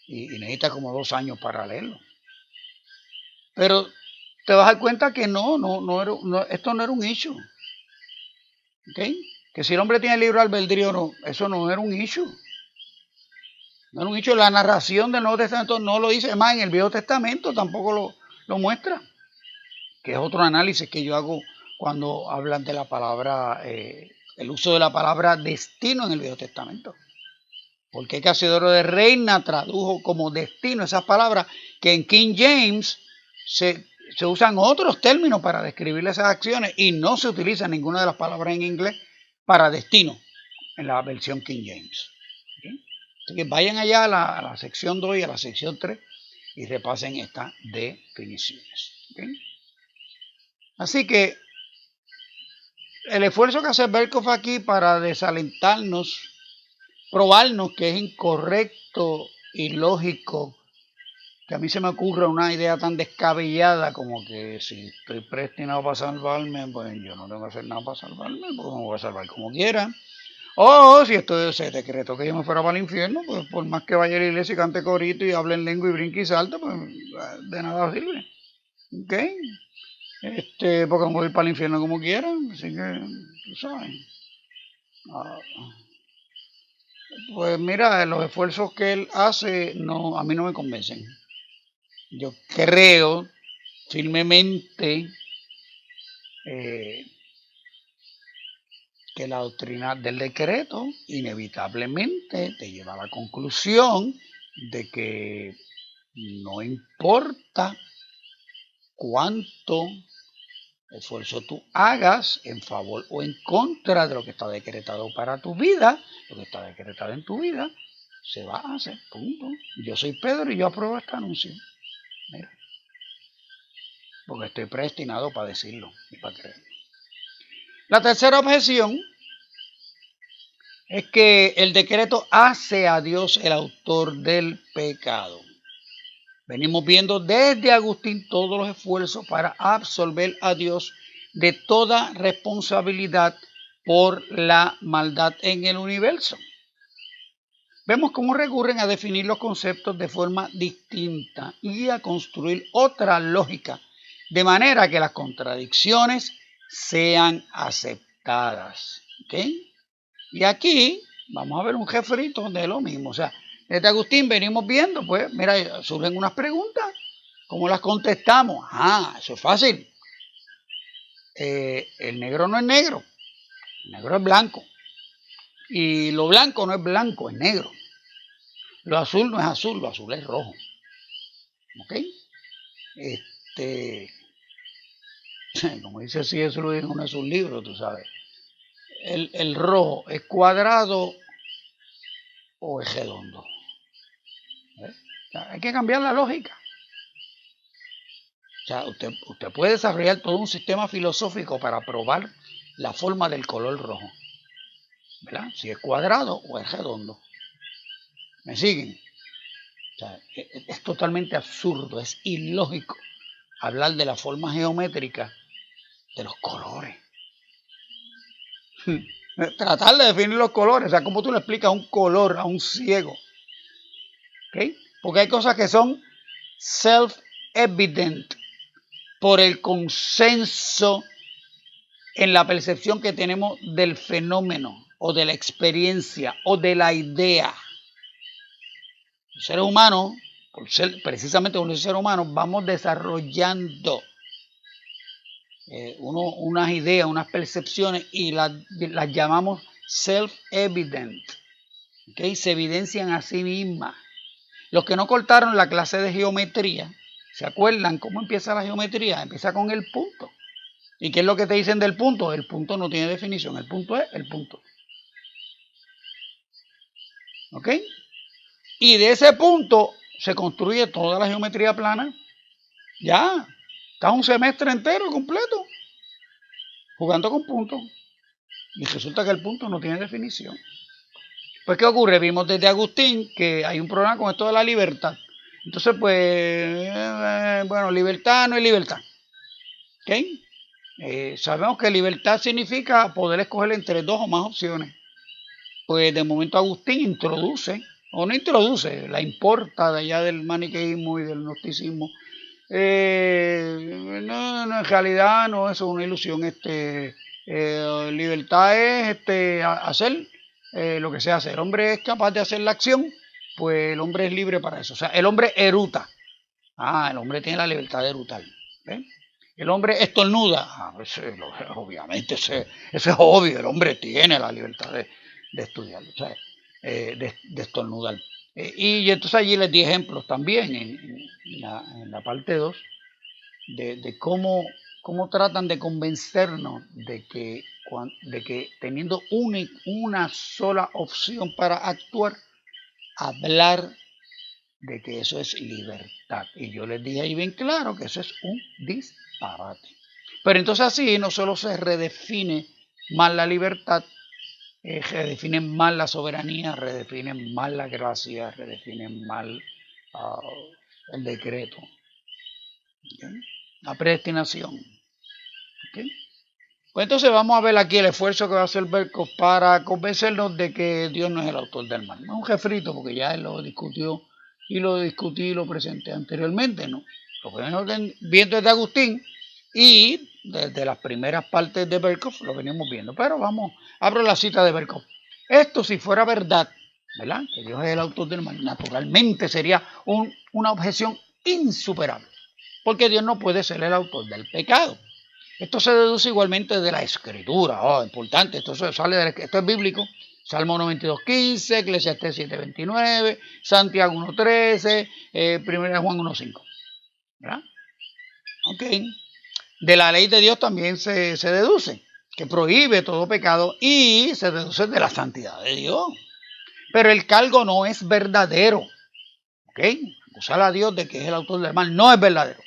Y necesitas como 2 años para leerlo. Pero te vas a dar cuenta que esto no era un issue. ¿Ok? Que si el hombre tiene libre albedrío o no, eso no era un issue. No era un issue. La narración del Nuevo Testamento no lo dice. Además, en el Viejo Testamento tampoco lo muestra. Que es otro análisis que yo hago cuando hablan de la palabra, el uso de la palabra destino en el Viejo Testamento. Porque Casiodoro de Reina tradujo como destino esas palabras que en King James se usan otros términos para describir esas acciones y no se utiliza ninguna de las palabras en inglés para destino en la versión King James. ¿Okay? Así que vayan allá a la sección 2 y a la sección 3 y repasen estas definiciones. ¿Okay? Así que el esfuerzo que hace Berkhoff aquí para desalentarnos, probarnos que es incorrecto y lógico, que a mí se me ocurre una idea tan descabellada como que si estoy predestinado para salvarme, pues yo no tengo que hacer nada para salvarme, porque me voy a salvar como quiera. O si esto ese decreto que yo me fuera para el infierno, pues por más que vaya a la iglesia y cante corito y hable en lengua y brinque y salte, pues de nada sirve. ¿Ok? Porque me voy a ir para el infierno como quiera, así que, tú sabes. Pues mira, los esfuerzos que él hace no, a mí no me convencen. Yo creo firmemente que la doctrina del decreto inevitablemente te lleva a la conclusión de que no importa cuánto esfuerzo tú hagas en favor o en contra de lo que está decretado para tu vida, lo que está decretado en tu vida, se va a hacer, punto. Yo soy Pedro y yo apruebo este anuncio. Mira, porque estoy predestinado para decirlo y para creerlo. La tercera objeción es que el decreto hace a Dios el autor del pecado. Venimos viendo desde Agustín todos los esfuerzos para absolver a Dios de toda responsabilidad por la maldad en el universo. Vemos cómo recurren a definir los conceptos de forma distinta y a construir otra lógica, de manera que las contradicciones sean aceptadas. ¿Okay? Y aquí vamos a ver un refrito de lo mismo. O sea, desde Agustín venimos viendo, pues, mira, surgen unas preguntas. ¿Cómo las contestamos? Eso es fácil. El negro no es negro, el negro es blanco. Y lo blanco no es blanco, es negro. Lo azul no es azul, lo azul es rojo. ¿Ok? Como dice así, eso lo dijo en uno de sus libros, tú sabes. El rojo es cuadrado o es redondo. O sea, hay que cambiar la lógica. O sea, usted puede desarrollar todo un sistema filosófico para probar la forma del color rojo, ¿verdad? Si es cuadrado o es redondo. ¿Me siguen? O sea, es totalmente absurdo, es ilógico hablar de la forma geométrica de los colores. Tratar de definir los colores, o sea, ¿cómo tú le explicas un color a un ciego? ¿Okay? Porque hay cosas que son self-evident por el consenso en la percepción que tenemos del fenómeno o de la experiencia o de la idea. Los seres humanos, por ser precisamente un ser humano, vamos desarrollando unas ideas, unas percepciones y las llamamos self-evident. ¿Okay? Se evidencian a sí mismas. Los que no cortaron la clase de geometría, ¿se acuerdan cómo empieza la geometría? Empieza con el punto. ¿Y qué es lo que te dicen del punto? El punto no tiene definición, el punto es el punto. ¿Ok? Y de ese punto se construye toda la geometría plana. Ya, está un semestre entero completo jugando con puntos. Y resulta que el punto no tiene definición. Pues, ¿qué ocurre? Vimos desde Agustín que hay un problema con esto de la libertad. Entonces, pues, bueno, libertad no es libertad. ¿Ok? Sabemos que libertad significa poder escoger entre dos o más opciones. Pues de momento Agustín introduce, o no introduce, la importa de allá del maniqueísmo y del gnosticismo. No, en realidad no, eso es una ilusión. Libertad es hacer lo que sea hacer. El hombre es capaz de hacer la acción, pues el hombre es libre para eso. O sea, el hombre eruta. El hombre tiene la libertad de erutar. ¿Ven? El hombre estornuda. Pues, obviamente, eso es obvio. El hombre tiene la libertad de estudiar, o sea, de estornudar. Y entonces allí les di ejemplos también en la parte 2 de cómo tratan de convencernos de que teniendo una sola opción para actuar, hablar de que eso es libertad. Y yo les dije ahí bien claro que eso es un disparate. Pero entonces así no solo se redefine mal la libertad, redefinen mal la soberanía, redefinen mal la gracia, redefinen mal el decreto, ¿okay? La predestinación. ¿Okay? Pues entonces vamos a ver aquí el esfuerzo que va a hacer Berkov para convencernos de que Dios no es el autor del mal. No es un refrito, porque ya él lo discutió y lo discutí y lo presenté anteriormente, ¿no? Lo que venimos viendo es de Agustín y desde las primeras partes de Berkov lo venimos viendo. Pero vamos, abro la cita de Berkov. Esto si fuera verdad, ¿verdad? Que Dios es el autor del mal, naturalmente sería una objeción insuperable, porque Dios no puede ser el autor del pecado. Esto se deduce igualmente de la Escritura. Importante, esto es bíblico. Salmo 92:15, Eclesiastés 7:29, Santiago 1:13, 1 Juan 1:5. ¿Verdad? Ok. De la ley de Dios también se deduce que prohíbe todo pecado y se deduce de la santidad de Dios. Pero el cargo no es verdadero. ¿Ok? Acusar a Dios de que es el autor del mal no es verdadero.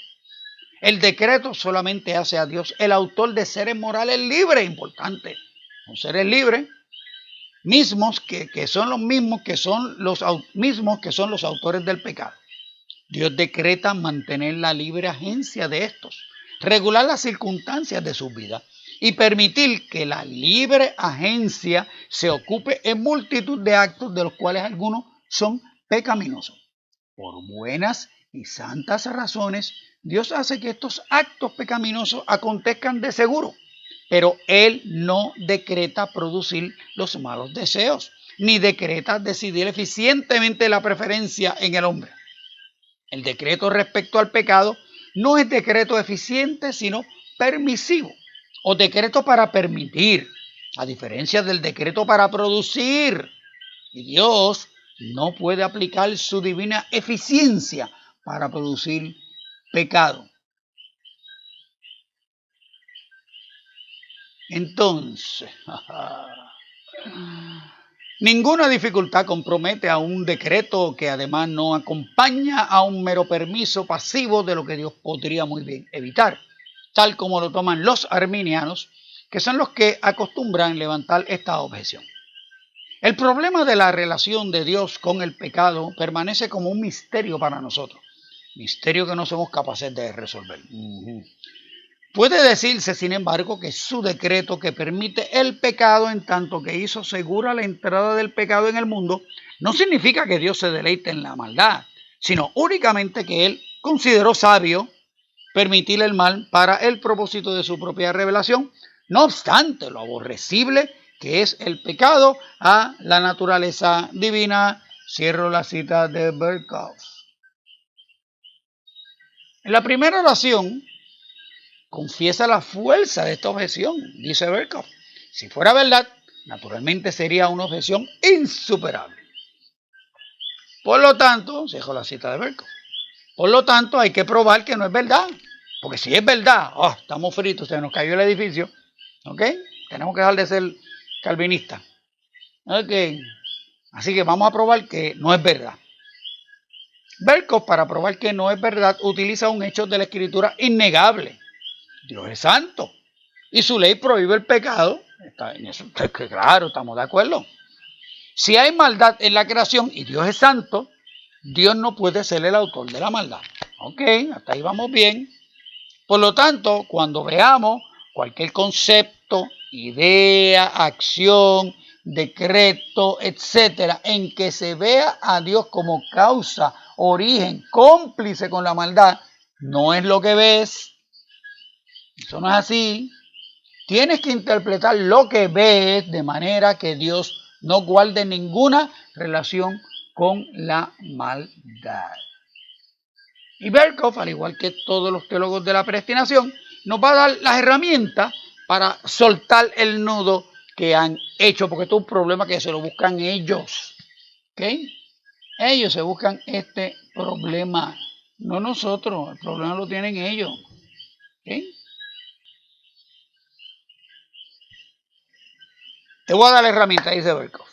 El decreto solamente hace a Dios el autor de seres morales libres, importante. Son seres libres, mismos que son los mismos que son los autores del pecado. Dios decreta mantener la libre agencia de estos, regular las circunstancias de sus vidas y permitir que la libre agencia se ocupe en multitud de actos de los cuales algunos son pecaminosos. Por buenas y santas razones, Dios hace que estos actos pecaminosos acontezcan de seguro, pero Él no decreta producir los malos deseos, ni decreta decidir eficientemente la preferencia en el hombre. El decreto respecto al pecado no es decreto eficiente, sino permisivo, o decreto para permitir, a diferencia del decreto para producir. Y Dios no puede aplicar su divina eficiencia para producir pecado. Entonces, ninguna dificultad compromete a un decreto que además no acompaña a un mero permiso pasivo de lo que Dios podría muy bien evitar, tal como lo toman los arminianos, que son los que acostumbran levantar esta objeción. El problema de la relación de Dios con el pecado permanece como un misterio para nosotros, misterio que no somos capaces de resolver. Puede decirse, sin embargo, que su decreto que permite el pecado en tanto que hizo segura la entrada del pecado en el mundo, no significa que Dios se deleite en la maldad, sino únicamente que Él consideró sabio permitir el mal para el propósito de su propia revelación. No obstante, lo aborrecible que es el pecado a la naturaleza divina. Cierro la cita de Berkov. En la primera oración confiesa la fuerza de esta objeción, dice Berkov. Si fuera verdad, naturalmente sería una objeción insuperable. Por lo tanto, dejo la cita de Berkov, por lo tanto hay que probar que no es verdad. Porque si es verdad, estamos fritos, se nos cayó el edificio, ¿ok? Tenemos que dejar de ser calvinistas. Ok, así que vamos a probar que no es verdad. Berkov, para probar que no es verdad, utiliza un hecho de la Escritura innegable. Dios es santo y su ley prohíbe el pecado. En eso, claro, estamos de acuerdo. Si hay maldad en la creación y Dios es santo, Dios no puede ser el autor de la maldad. Ok, hasta ahí vamos bien. Por lo tanto, cuando veamos cualquier concepto, idea, acción, decreto, etcétera, en que se vea a Dios como causa, origen, cómplice con la maldad, no es lo que ves. Eso no es así. Tienes que interpretar lo que ves de manera que Dios no guarde ninguna relación con la maldad. Y Berkov, al igual que todos los teólogos de la predestinación, nos va a dar las herramientas para soltar el nudo que han hecho, porque esto es un problema que se lo buscan ellos. ¿Okay? Ellos se buscan este problema, no nosotros, el problema lo tienen ellos. ¿Okay? Te voy a dar la herramienta, dice Berkov.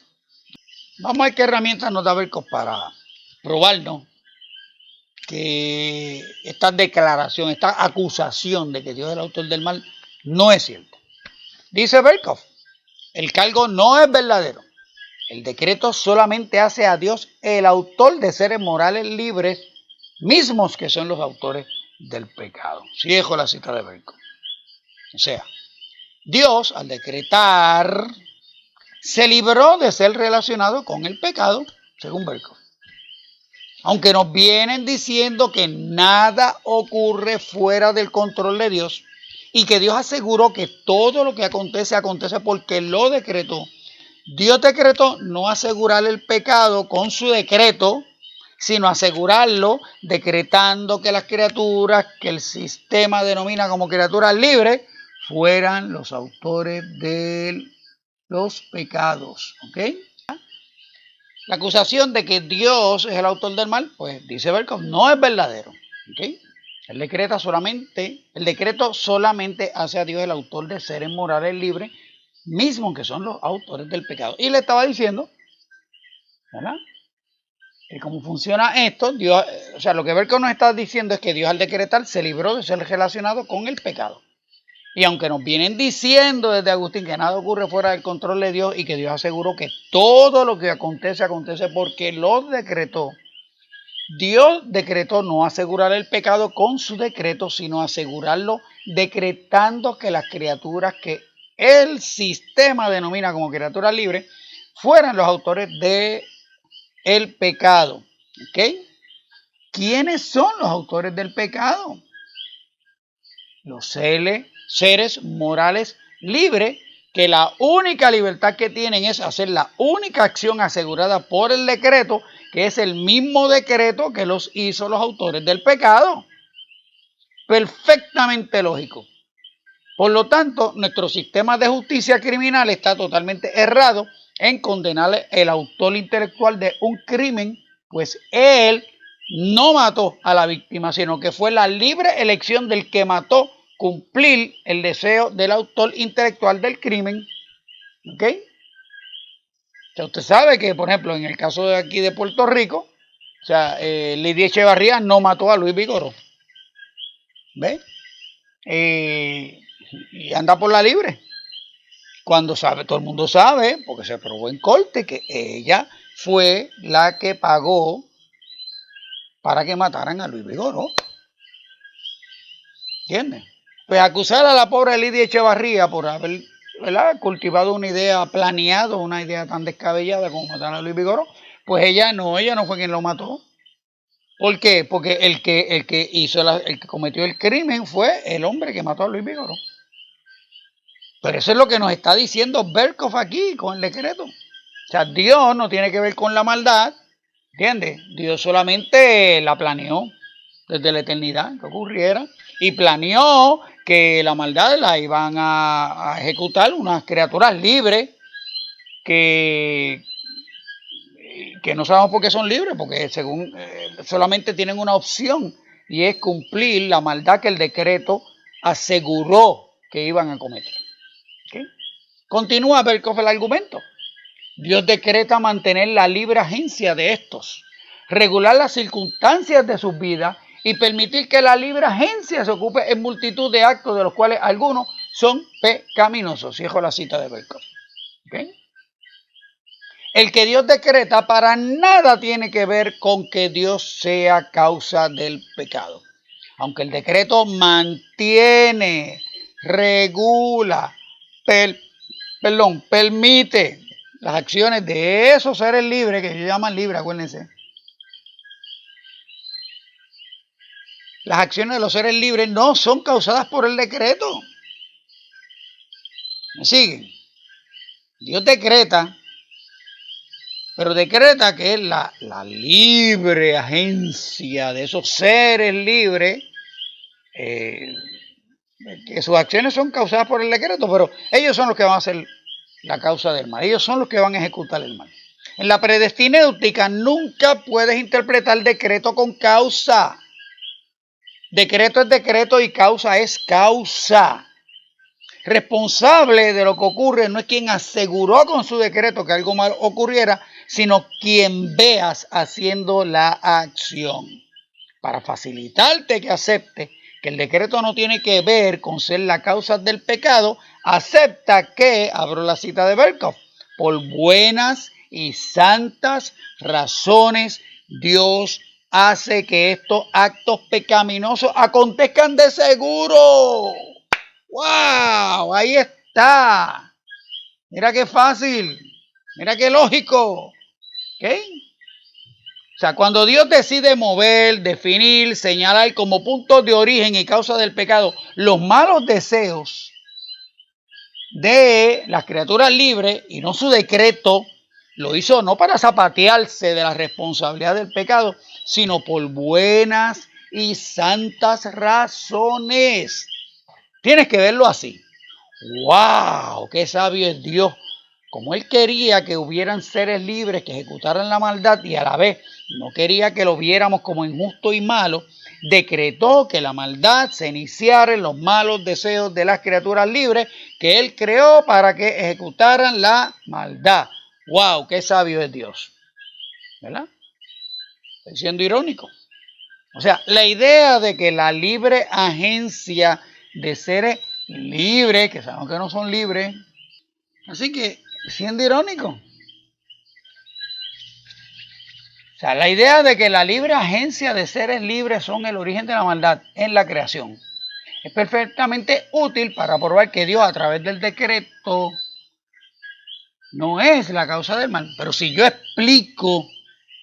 Vamos a ver qué herramientas nos da Berkov para probarnos que esta declaración, esta acusación de que Dios es el autor del mal, no es cierta. Dice Berkhof, el cargo no es verdadero. El decreto solamente hace a Dios el autor de seres morales libres, mismos que son los autores del pecado. Sí, dejo la cita de Berkhof. O sea, Dios, al decretar, se libró de ser relacionado con el pecado, según Berkhof. Aunque nos vienen diciendo que nada ocurre fuera del control de Dios y que Dios aseguró que todo lo que acontece, acontece porque lo decretó. Dios decretó no asegurar el pecado con su decreto, sino asegurarlo decretando que las criaturas que el sistema denomina como criaturas libres fueran los autores de los pecados. ¿Ok? La acusación de que Dios es el autor del mal, pues dice Berkhof, no es verdadero. ¿Okay? El decreto solamente hace a Dios el autor de seres morales libres, mismo que son los autores del pecado. Y le estaba diciendo, ¿verdad? Que cómo funciona esto, Dios, o sea, lo que Berkhof nos está diciendo es que Dios al decretar se libró de ser relacionado con el pecado. Y aunque nos vienen diciendo desde Agustín que nada ocurre fuera del control de Dios y que Dios aseguró que todo lo que acontece, acontece porque lo decretó, Dios decretó no asegurar el pecado con su decreto, sino asegurarlo decretando que las criaturas que el sistema denomina como criaturas libres fueran los autores del pecado. ¿Ok? ¿Quiénes son los autores del pecado? Los seres morales libres, que la única libertad que tienen es hacer la única acción asegurada por el decreto, que es el mismo decreto que los hizo los autores del pecado. Perfectamente lógico. Por lo tanto, nuestro sistema de justicia criminal está totalmente errado en condenar el autor intelectual de un crimen, pues él no mató a la víctima, sino que fue la libre elección del que mató cumplir el deseo del autor intelectual del crimen. ¿Ok? O sea, usted sabe que, por ejemplo, en el caso de aquí de Puerto Rico, o sea, Lidia Echevarría no mató a Luis Vigoró. ¿Ve? Y anda por la libre. Cuando sabe, todo el mundo sabe, porque se probó en corte, que ella fue la que pagó para que mataran a Luis Vigoró. ¿Entiendes? Pues acusar a la pobre Lidia Echevarría por haber, ¿verdad?, cultivado una idea, planeado una idea tan descabellada como matar a Luis Vigoró, pues ella no fue quien lo mató. ¿Por qué? Porque el que cometió el crimen fue el hombre que mató a Luis Vigoró. Pero eso es lo que nos está diciendo Berkhof aquí con el decreto. O sea, Dios no tiene que ver con la maldad, ¿entiendes? Dios solamente la planeó desde la eternidad que ocurriera y planeó que la maldad la iban a ejecutar unas criaturas libres que no sabemos por qué son libres, porque según solamente tienen una opción y es cumplir la maldad que el decreto aseguró que iban a cometer. ¿Okay? Continúa Berkhof el argumento. Dios decreta mantener la libre agencia de estos, regular las circunstancias de sus vidas y permitir que la libre agencia se ocupe en multitud de actos de los cuales algunos son pecaminosos. Cierro la cita de Berkhof. ¿Okay? El que Dios decreta para nada tiene que ver con que Dios sea causa del pecado. Aunque el decreto mantiene, regula, permite las acciones de esos seres libres, que se llaman libres, acuérdense. Las acciones de los seres libres no son causadas por el decreto. ¿Me siguen? Dios decreta, pero decreta que es la libre agencia de esos seres libres, que sus acciones son causadas por el decreto, pero ellos son los que van a hacer la causa del mal. Ellos son los que van a ejecutar el mal. En la predestinéutica nunca puedes interpretar decreto con causa. Decreto es decreto y causa es causa. Responsable de lo que ocurre no es quien aseguró con su decreto que algo mal ocurriera, sino quien veas haciendo la acción. para facilitarte que aceptes que el decreto no tiene que ver con ser la causa del pecado, acepta que, abro la cita de Berkhof, por buenas y santas razones Dios hace que estos actos pecaminosos acontezcan de seguro. ¡Wow! Ahí está. Mira qué fácil. Mira qué lógico. ¿Ok? O sea, cuando Dios decide mover, definir, señalar como puntos de origen y causa del pecado los malos deseos de las criaturas libres y no su decreto, lo hizo no para zapatearse de la responsabilidad del pecado, sino por buenas y santas razones. Tienes que verlo así. ¡Wow! ¡Qué sabio es Dios! Como Él quería que hubieran seres libres que ejecutaran la maldad y a la vez no quería que lo viéramos como injusto y malo, decretó que la maldad se iniciara en los malos deseos de las criaturas libres que Él creó para que ejecutaran la maldad. ¡Wow! ¡Qué sabio es Dios! ¿Verdad? Estoy siendo irónico. O sea, la idea de que la libre agencia de seres libres, que sabemos que no son libres, así que siendo irónico. O sea, la idea de que la libre agencia de seres libres son el origen de la maldad en la creación es perfectamente útil para probar que Dios a través del decreto no es la causa del mal. Pero si yo explico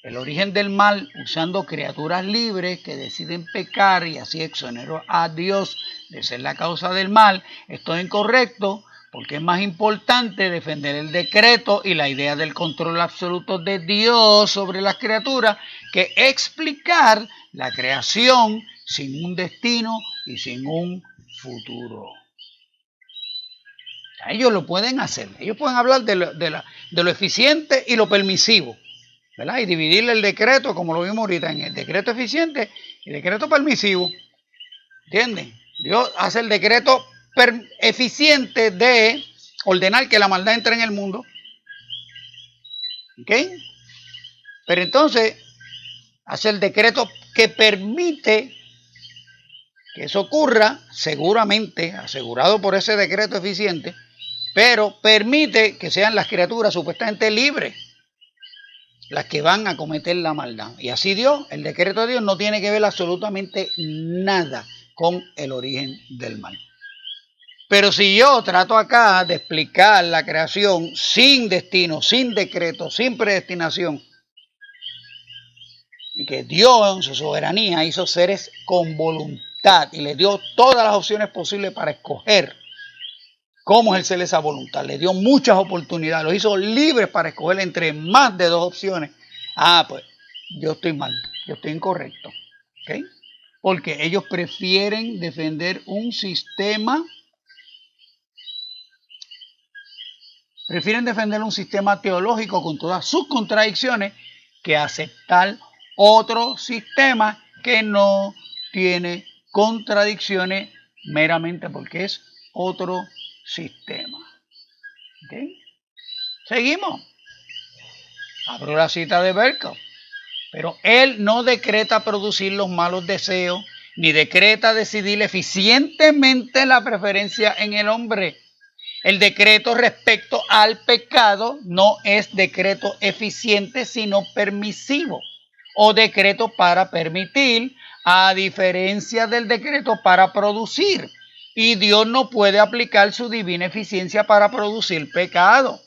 el origen del mal usando criaturas libres que deciden pecar y así exonero a Dios de ser la causa del mal, esto es incorrecto porque es más importante defender el decreto y la idea del control absoluto de Dios sobre las criaturas que explicar la creación sin un destino y sin un futuro. Ellos lo pueden hacer, ellos pueden hablar de lo eficiente y lo permisivo, ¿verdad? Y dividirle el decreto, como lo vimos ahorita, en el decreto eficiente y el decreto permisivo. ¿Entienden? Dios hace el decreto eficiente de ordenar que la maldad entre en el mundo. ¿Ok? Pero entonces hace el decreto que permite que eso ocurra, seguramente, asegurado por ese decreto eficiente, pero permite que sean las criaturas supuestamente libres las que van a cometer la maldad. Y así Dios, el decreto de Dios no tiene que ver absolutamente nada con el origen del mal. Pero si yo trato acá de explicar la creación sin destino, sin decreto, sin predestinación, y que Dios en su soberanía hizo seres con voluntad y les dio todas las opciones posibles para escoger cómo ejercer esa voluntad, le dio muchas oportunidades, los hizo libres para escoger entre más de dos opciones. Pues yo estoy mal, yo estoy incorrecto, ¿ok? Porque ellos prefieren defender un sistema, teológico con todas sus contradicciones que aceptar otro sistema que no tiene contradicciones meramente porque es otro sistema. ¿Okay? Seguimos. Abro la cita de Berkhof. Pero él no decreta producir los malos deseos, ni decreta decidir eficientemente la preferencia en el hombre. El decreto respecto al pecado no es decreto eficiente, sino permisivo, o decreto para permitir, a diferencia del decreto para producir. Y Dios no puede aplicar su divina eficiencia para producir pecado.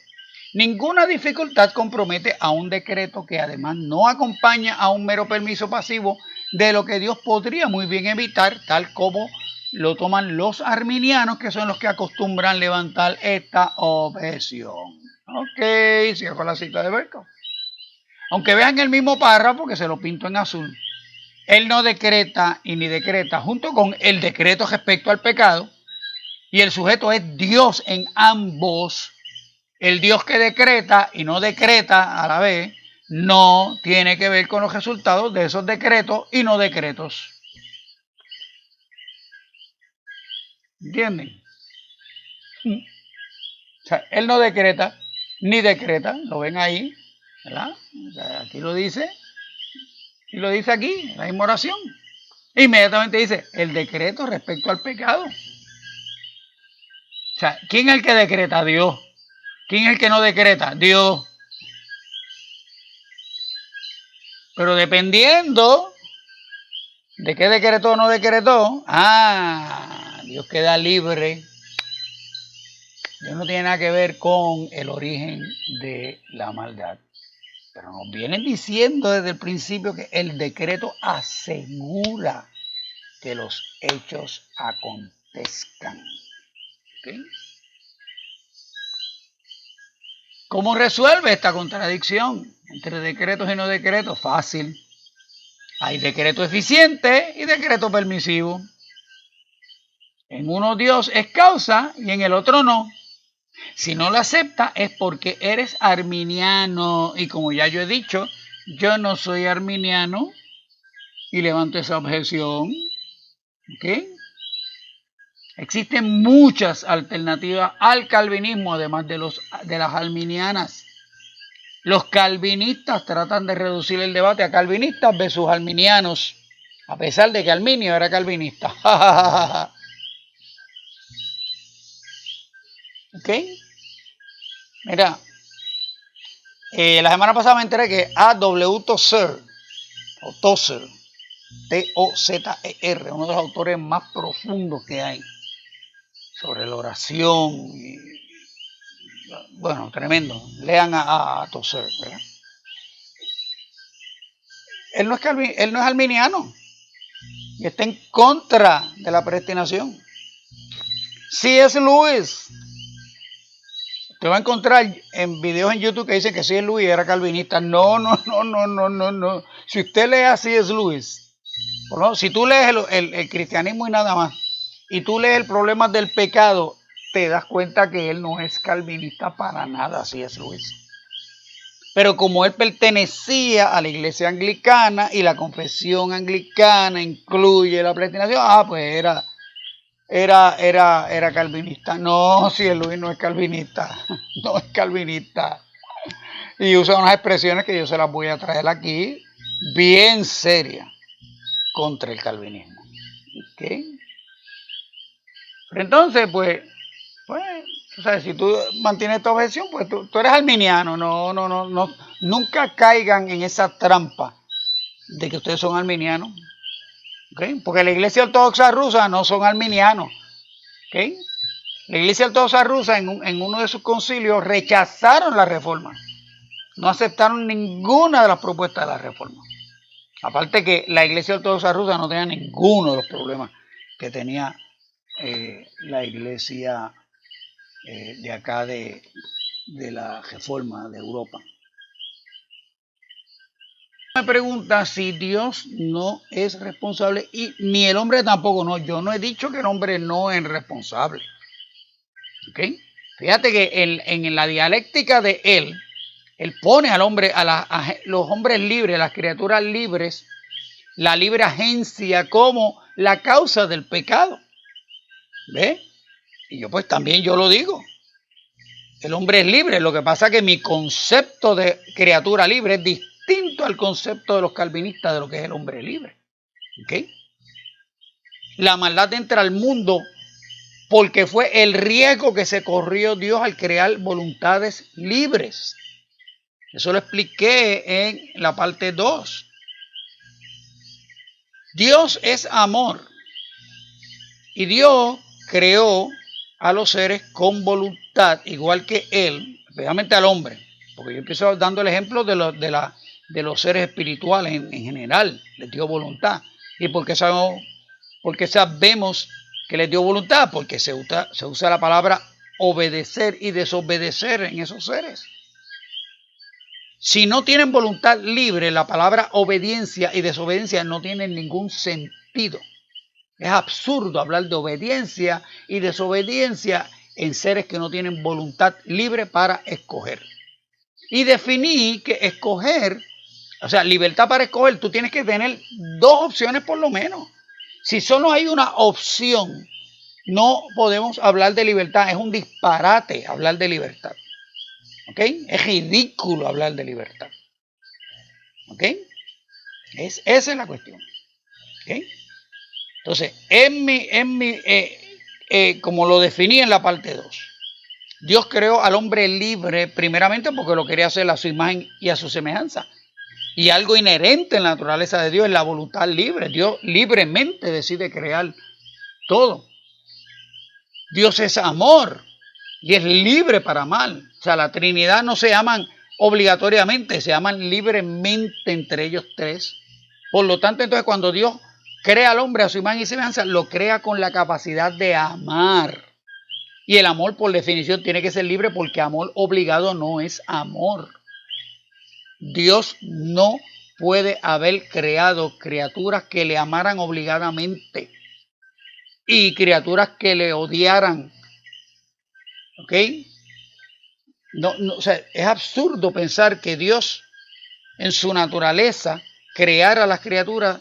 Ninguna dificultad compromete a un decreto que además no acompaña a un mero permiso pasivo de lo que Dios podría muy bien evitar, tal como lo toman los arminianos, que son los que acostumbran levantar esta objeción. Ok, sigo con la cita de Berkhof. Aunque vean el mismo párrafo, que se lo pinto en azul, él no decreta y ni decreta junto con el decreto respecto al pecado, y el sujeto es Dios en ambos. El Dios que decreta y no decreta a la vez no tiene que ver con los resultados de esos decretos y no decretos. ¿Entienden? O sea, él no decreta ni decreta, lo ven ahí, ¿verdad? Aquí lo dice, y lo dice aquí, la misma oración. Inmediatamente dice el decreto respecto al pecado. O sea, ¿quién es el que decreta? Dios. ¿Quién es el que no decreta? Dios. Pero dependiendo de qué decretó o no decretó, Dios queda libre. Dios no tiene nada que ver con el origen de la maldad. Pero nos vienen diciendo desde el principio que el decreto asegura que los hechos acontezcan. ¿Okay? ¿Cómo resuelve esta contradicción entre decretos y no decretos? Fácil. Hay decreto eficiente y decreto permisivo. En uno Dios es causa y en el otro no. Si no lo aceptas es porque eres arminiano. Y como ya yo he dicho, yo no soy arminiano y levanto esa objeción. ¿Ok? Existen muchas alternativas al calvinismo, además de las arminianas. Los calvinistas tratan de reducir el debate a calvinistas versus arminianos, a pesar de que Arminio era calvinista. ¿Ok? Mira, la semana pasada me enteré que A.W. Tozer, o Tozer, T-O-Z-E-R, uno de los autores más profundos que hay sobre la oración. Bueno, tremendo. Lean a Tozer, ¿verdad? Él no es arminiano y está en contra de la predestinación. C.S. Lewis. Te va a encontrar en videos en YouTube que dicen que C.S. Lewis era calvinista. No. Si usted lee a C.S. Lewis, si tú lees el cristianismo y nada más, y tú lees el problema del pecado, te das cuenta que él no es calvinista para nada, C.S. Lewis. Pero como él pertenecía a la iglesia anglicana y la confesión anglicana incluye la predestinación, pues era calvinista. No, si el Luis no es calvinista, no es calvinista. Y usa unas expresiones que yo se las voy a traer aquí, bien serias, contra el calvinismo. ¿Okay? Pero entonces, pues, o sea, si tú mantienes esta objeción, pues tú eres arminiano. No, nunca caigan en esa trampa de que ustedes son arminianos. ¿Okay? Porque la Iglesia Ortodoxa Rusa no son arminianos. ¿Okay? La Iglesia Ortodoxa Rusa en uno de sus concilios rechazaron la reforma. No aceptaron ninguna de las propuestas de la reforma. Aparte que la Iglesia Ortodoxa Rusa no tenía ninguno de los problemas que tenía la Iglesia de acá de la Reforma de Europa. Me pregunta si Dios no es responsable y ni el hombre tampoco. No, yo no he dicho que el hombre no es responsable. ¿Okay? Fíjate que en la dialéctica de él pone al hombre, a los hombres libres, las criaturas libres, la libre agencia como la causa del pecado. ¿Ve? Y yo pues también yo lo digo. El hombre es libre, lo que pasa es que mi concepto de criatura libre es distinto al concepto de los calvinistas de lo que es el hombre libre. ¿Okay? La maldad entra al mundo porque fue el riesgo que se corrió Dios al crear voluntades libres. Eso lo expliqué en la parte 2. Dios es amor y Dios creó a los seres con voluntad, igual que Él, especialmente al hombre, porque yo empiezo dando el ejemplo de los seres espirituales en general, les dio voluntad. ¿Y por qué sabemos que les dio voluntad? Porque se usa la palabra obedecer y desobedecer en esos seres. Si no tienen voluntad libre, la palabra obediencia y desobediencia no tienen ningún sentido. Es absurdo hablar de obediencia y desobediencia en seres que no tienen voluntad libre para escoger. Y definí que escoger, o sea, libertad para escoger, tú tienes que tener dos opciones por lo menos. Si solo hay una opción, no podemos hablar de libertad. Es un disparate hablar de libertad. ¿Ok? Es ridículo hablar de libertad. ¿Ok? Esa es la cuestión. ¿Ok? Entonces, como lo definí en la parte 2, Dios creó al hombre libre primeramente porque lo quería hacer a su imagen y a su semejanza. Y algo inherente en la naturaleza de Dios es la voluntad libre. Dios libremente decide crear todo. Dios es amor y es libre para amar. O sea, la Trinidad no se llaman obligatoriamente, se llaman libremente entre ellos tres. Por lo tanto, entonces cuando Dios crea al hombre a su imagen y semejanza, lo crea con la capacidad de amar. Y el amor, por definición, tiene que ser libre porque amor obligado no es amor. Dios no puede haber creado criaturas que le amaran obligadamente y criaturas que le odiaran. ¿Ok? No, o sea, es absurdo pensar que Dios, en su naturaleza, creara a las criaturas,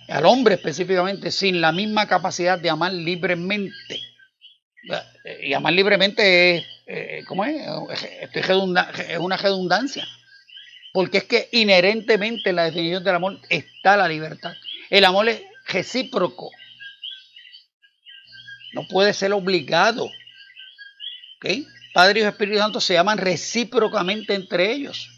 al hombre específicamente, sin la misma capacidad de amar libremente. Y amar libremente es, ¿cómo es? Es una redundancia. Porque es que inherentemente en la definición del amor está la libertad. El amor es recíproco. No puede ser obligado. ¿Okay? Padre y Espíritu Santo se llaman recíprocamente entre ellos.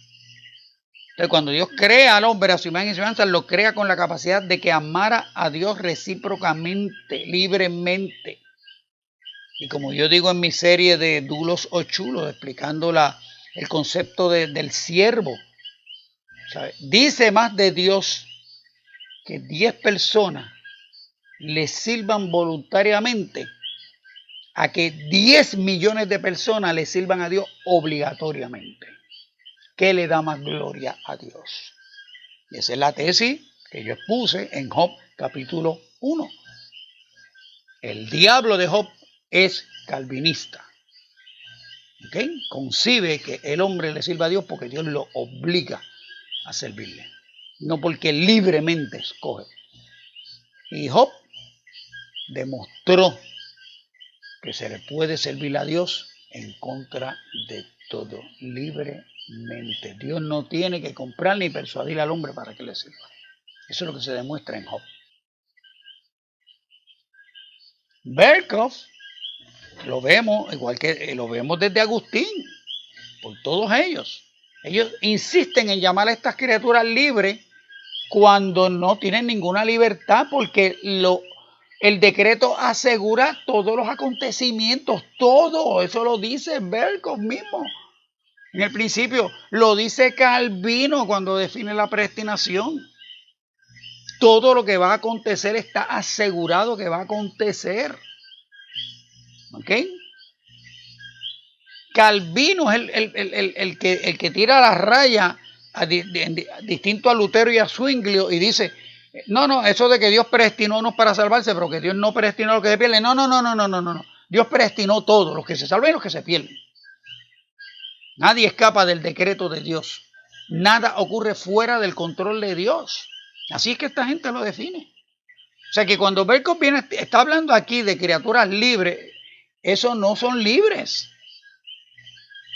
Entonces, cuando Dios crea al hombre a su imagen y semejanza, lo crea con la capacidad de que amara a Dios recíprocamente, libremente. Y como yo digo en mi serie de Dulos o Chulos, explicando el concepto del siervo, ¿sabe? Dice más de Dios que 10 personas le sirvan voluntariamente a que 10 millones de personas le sirvan a Dios obligatoriamente. ¿Qué le da más gloria a Dios? Y esa es la tesis que yo expuse en Job capítulo 1. El diablo de Job es calvinista. ¿Okay? Concibe que el hombre le sirva a Dios porque Dios lo obliga a servirle, no porque libremente escoge. Y Job demostró que se le puede servir a Dios en contra de todo, libremente. Dios no tiene que comprar ni persuadir al hombre para que le sirva. Eso es lo que se demuestra en Job. Berkhoff lo vemos, igual que lo vemos desde Agustín, por todos ellos. Ellos insisten en llamar a estas criaturas libres cuando no tienen ninguna libertad, porque el decreto asegura todos los acontecimientos, todo. Eso lo dice Berkhoff mismo. En el principio lo dice Calvino cuando define la predestinación. Todo lo que va a acontecer está asegurado que va a acontecer. ¿Ok? Calvino es el que tira la raya distinto a Lutero y a Zwinglio y dice, no, eso de que Dios predestinó unos para salvarse, pero que Dios no predestinó a los que se pierden. No. Dios predestinó todo, los que se salvan y los que se pierden. Nadie escapa del decreto de Dios. Nada ocurre fuera del control de Dios. Así es que esta gente lo define. O sea que cuando Berkhoff está hablando aquí de criaturas libres, esos no son libres.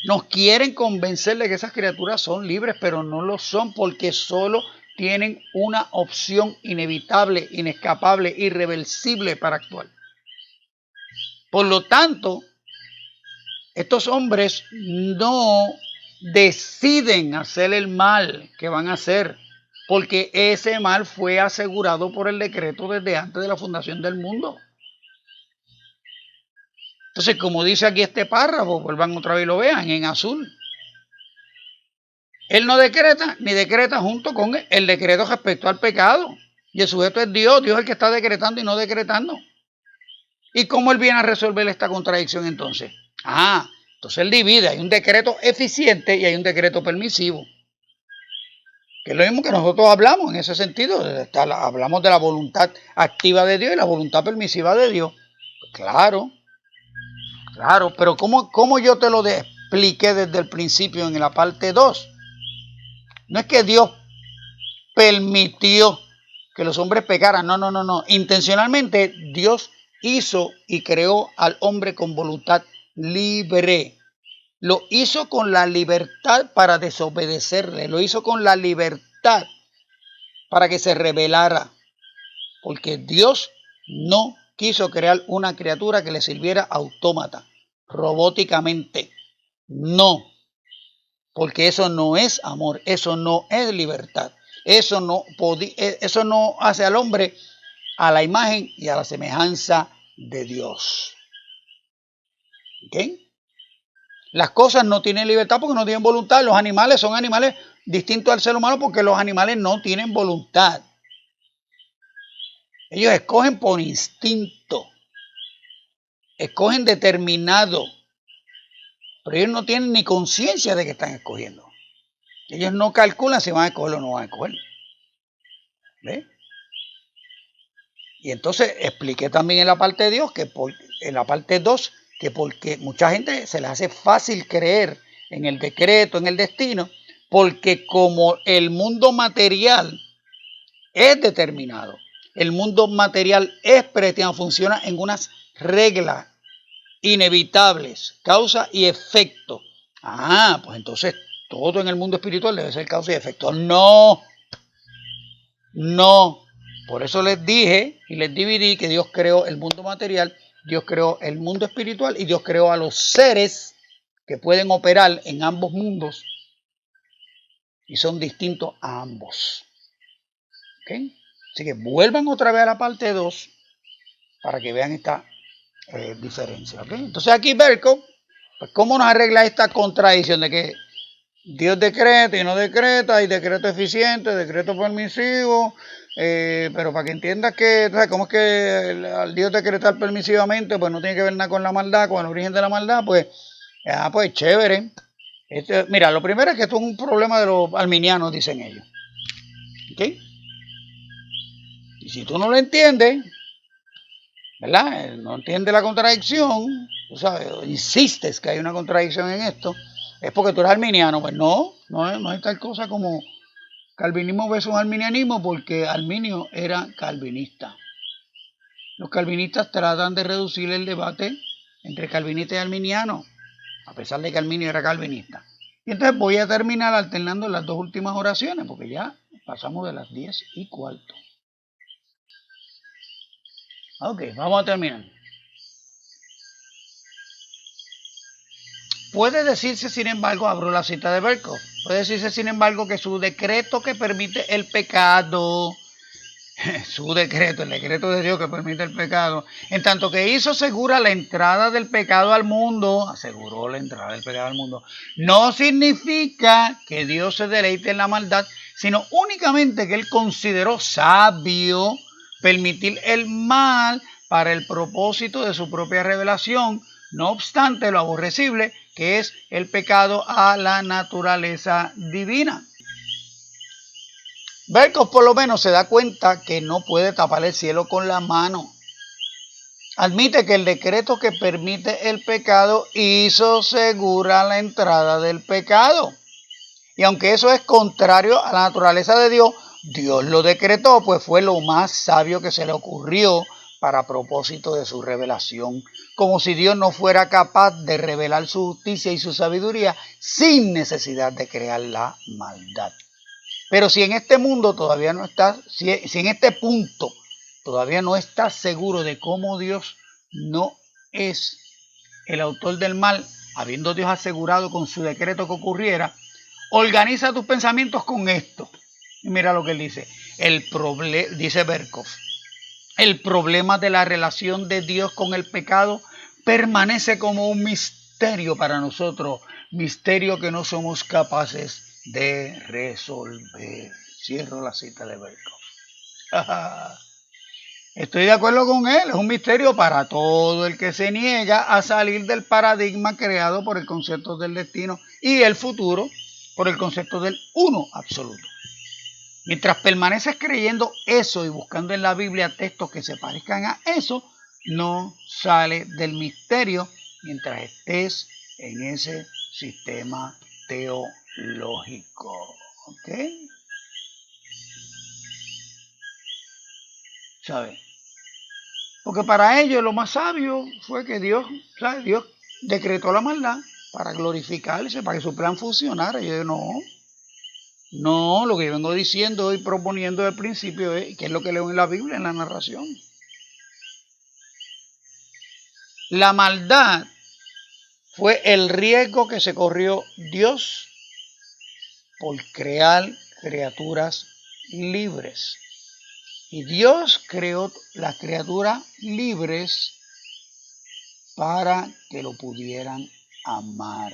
Nos quieren convencer de que esas criaturas son libres, pero no lo son porque solo tienen una opción inevitable, inescapable, irreversible para actuar. Por lo tanto, estos hombres no deciden hacer el mal que van a hacer, porque ese mal fue asegurado por el decreto desde antes de la fundación del mundo. Entonces, como dice aquí este párrafo, vuelvan otra vez y lo vean en azul. Él no decreta, ni decreta junto con el decreto respecto al pecado. Y el sujeto es Dios, Dios es el que está decretando y no decretando. ¿Y cómo él viene a resolver esta contradicción entonces? Entonces él divide, hay un decreto eficiente y hay un decreto permisivo. Que es lo mismo que nosotros hablamos en ese sentido. Hablamos de la voluntad activa de Dios y la voluntad permisiva de Dios. Claro, pero ¿cómo yo te lo expliqué desde el principio en la parte 2? No es que Dios permitió que los hombres pecaran, no. Intencionalmente Dios hizo y creó al hombre con voluntad libre. Lo hizo con la libertad para desobedecerle, lo hizo con la libertad para que se rebelara, porque Dios no quiso crear una criatura que le sirviera autómata, robóticamente. No, porque eso no es amor, eso no es libertad. Eso no hace al hombre a la imagen y a la semejanza de Dios. ¿Ok? Las cosas no tienen libertad porque no tienen voluntad. Los animales son animales distintos al ser humano porque los animales no tienen voluntad. Ellos escogen por instinto. Escogen determinado. Pero ellos no tienen ni conciencia de que están escogiendo. Ellos no calculan si van a escoger o no van a escoger. ¿Ves? Y entonces expliqué también en la parte de Dios, en la parte 2, que porque mucha gente se les hace fácil creer en el decreto, en el destino, porque como el mundo material es determinado, el mundo material es predestinado, funciona en unas reglas inevitables, causa y efecto. Pues entonces todo en el mundo espiritual debe ser causa y efecto. No. Por eso les dije y les dividí que Dios creó el mundo material, Dios creó el mundo espiritual y Dios creó a los seres que pueden operar en ambos mundos y son distintos a ambos. ¿Okay? Así que vuelvan otra vez a la parte 2 para que vean esta diferencia. ¿Okay? Entonces aquí Berkov, pues ¿cómo nos arregla esta contradicción de que Dios decreta y no decreta, hay decreto eficiente, decreto permisivo, pero para que entiendas que, ¿sabes? ¿Cómo es que al Dios decretar permisivamente, pues no tiene que ver nada con la maldad, con el origen de la maldad? Pues chévere. Mira, lo primero es que esto es un problema de los arminianos, dicen ellos. ¿Ok? Y si tú no lo entiendes, ¿verdad? No entiendes la contradicción, tú sabes, insistes que hay una contradicción en esto, es porque tú eres arminiano. Pues no hay tal cosa como calvinismo versus arminianismo, porque Arminio era calvinista. Los calvinistas tratan de reducir el debate entre calvinista y arminiano, a pesar de que Arminio era calvinista. Y entonces voy a terminar alternando las dos últimas oraciones, porque ya pasamos de las 10:15. Ok, vamos a terminar. Puede decirse, sin embargo, abro la cita de Berkov, puede decirse, sin embargo, que su decreto que permite el pecado, su decreto, el decreto de Dios que permite el pecado, en tanto que hizo segura la entrada del pecado al mundo, aseguró la entrada del pecado al mundo, no significa que Dios se deleite en la maldad, sino únicamente que Él consideró sabio permitir el mal para el propósito de su propia revelación, no obstante lo aborrecible que es el pecado a la naturaleza divina. Berkov por lo menos se da cuenta que no puede tapar el cielo con la mano. Admite que el decreto que permite el pecado hizo segura la entrada del pecado. Y aunque eso es contrario a la naturaleza de Dios, Dios lo decretó, pues fue lo más sabio que se le ocurrió para propósito de su revelación. Como si Dios no fuera capaz de revelar su justicia y su sabiduría sin necesidad de crear la maldad. Pero si en este mundo todavía no estás, si en este punto todavía no estás seguro de cómo Dios no es el autor del mal, habiendo Dios asegurado con su decreto que ocurriera, organiza tus pensamientos con esto. Y mira lo que él dice. Dice Berkov, el problema de la relación de Dios con el pecado permanece como un misterio para nosotros, misterio que no somos capaces de resolver. Cierro la cita de Berkov. Estoy de acuerdo con él, es un misterio para todo el que se niega a salir del paradigma creado por el concepto del destino y el futuro por el concepto del uno absoluto. Mientras permaneces creyendo eso y buscando en la Biblia textos que se parezcan a eso, no sale del misterio mientras estés en ese sistema teológico. ¿Ok? ¿Sabes? Porque para ellos lo más sabio fue que Dios decretó la maldad para glorificarse, para que su plan funcionara. Y yo no, lo que yo vengo diciendo y proponiendo al principio es que es lo que leo en la Biblia, en la narración. La maldad fue el riesgo que se corrió Dios por crear criaturas libres. Y Dios creó las criaturas libres para que lo pudieran amar.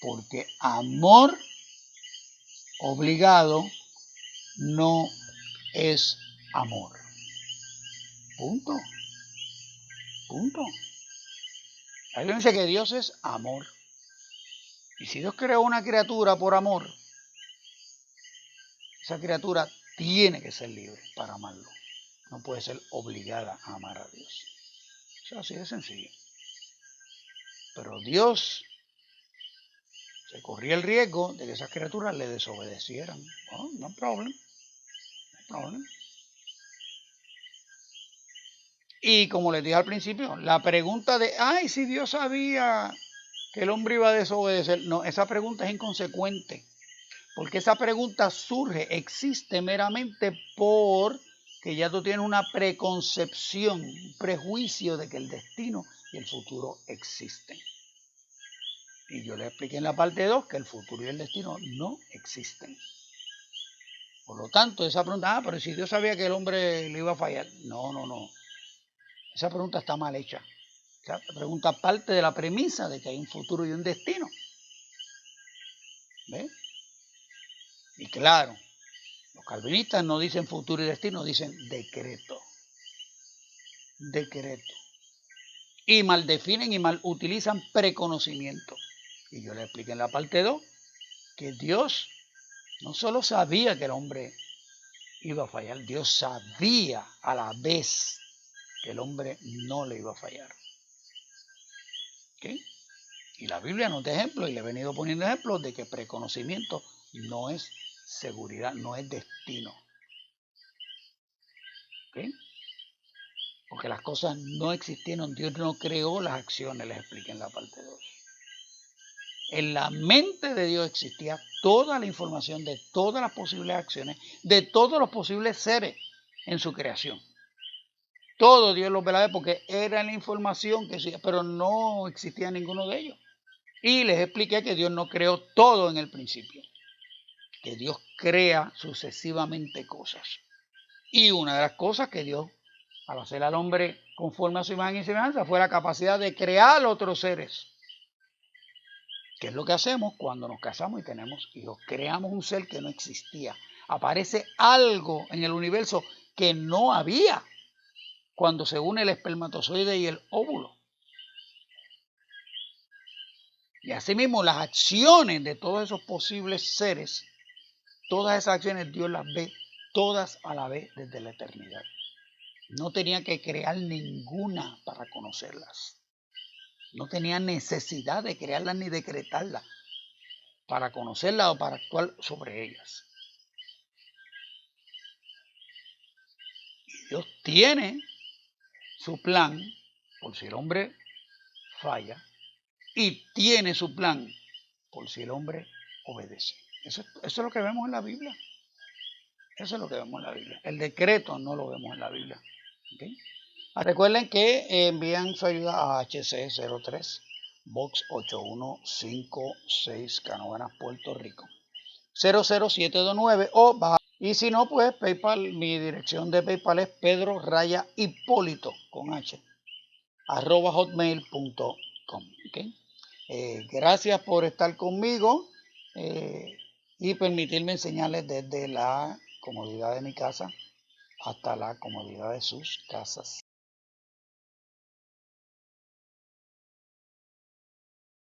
Porque amor obligado no es amor. Punto. Punto. La Biblia dice que Dios es amor. Y si Dios creó una criatura por amor, esa criatura tiene que ser libre para amarlo. No puede ser obligada a amar a Dios. Eso es así de sencillo. Pero Dios se corría el riesgo de que esas criaturas le desobedecieran. Oh, no problem. No problem. Y como les dije al principio, la pregunta de, ay, si Dios sabía que el hombre iba a desobedecer, no, esa pregunta es inconsecuente. Porque esa pregunta surge, existe meramente porque ya tú tienes una preconcepción, un prejuicio de que el destino y el futuro existen. Y yo le expliqué en la parte 2 que el futuro y el destino no existen. Por lo tanto, esa pregunta, pero si Dios sabía que el hombre le iba a fallar. No. Esa pregunta está mal hecha. Esa pregunta parte de la premisa de que hay un futuro y un destino. ¿Ves? Y claro, los calvinistas no dicen futuro y destino, dicen decreto. Decreto. Y mal definen y mal utilizan preconocimiento. Y yo le expliqué en la parte 2 que Dios no solo sabía que el hombre iba a fallar, Dios sabía a la vez que el hombre no le iba a fallar. ¿Okay? Y la Biblia nos da ejemplos, y le he venido poniendo ejemplos de que preconocimiento no es seguridad, no es destino. ¿Okay? Porque las cosas no existieron, Dios no creó las acciones, les expliqué en la parte 2. En la mente de Dios existía toda la información de todas las posibles acciones, de todos los posibles seres en su creación. Todo Dios lo velaba porque era la información que existía, pero no existía ninguno de ellos. Y les expliqué que Dios no creó todo en el principio, que Dios crea sucesivamente cosas. Y una de las cosas que Dios, al hacer al hombre conforme a su imagen y semejanza, fue la capacidad de crear otros seres. ¿Qué es lo que hacemos cuando nos casamos y tenemos hijos? Creamos un ser que no existía. Aparece algo en el universo que no había cuando se une el espermatozoide y el óvulo. Y asimismo las acciones de todos esos posibles seres, todas esas acciones Dios las ve todas a la vez desde la eternidad. No tenía que crear ninguna para conocerlas. No tenía necesidad de crearlas ni decretarlas para conocerlas o para actuar sobre ellas. Y Dios tiene su plan por si el hombre falla y tiene su plan por si el hombre obedece. Eso es lo que vemos en la Biblia. Eso es lo que vemos en la Biblia. El decreto no lo vemos en la Biblia. ¿Okay? Recuerden que envían su ayuda a HC03 Box 8156 Canóvanas, Puerto Rico 00729 o baja. Y si no, pues PayPal, mi dirección de PayPal es pedro_hipólito con H @hotmail.com. ¿Okay? Gracias por estar conmigo y permitirme enseñarles desde la comodidad de mi casa hasta la comodidad de sus casas.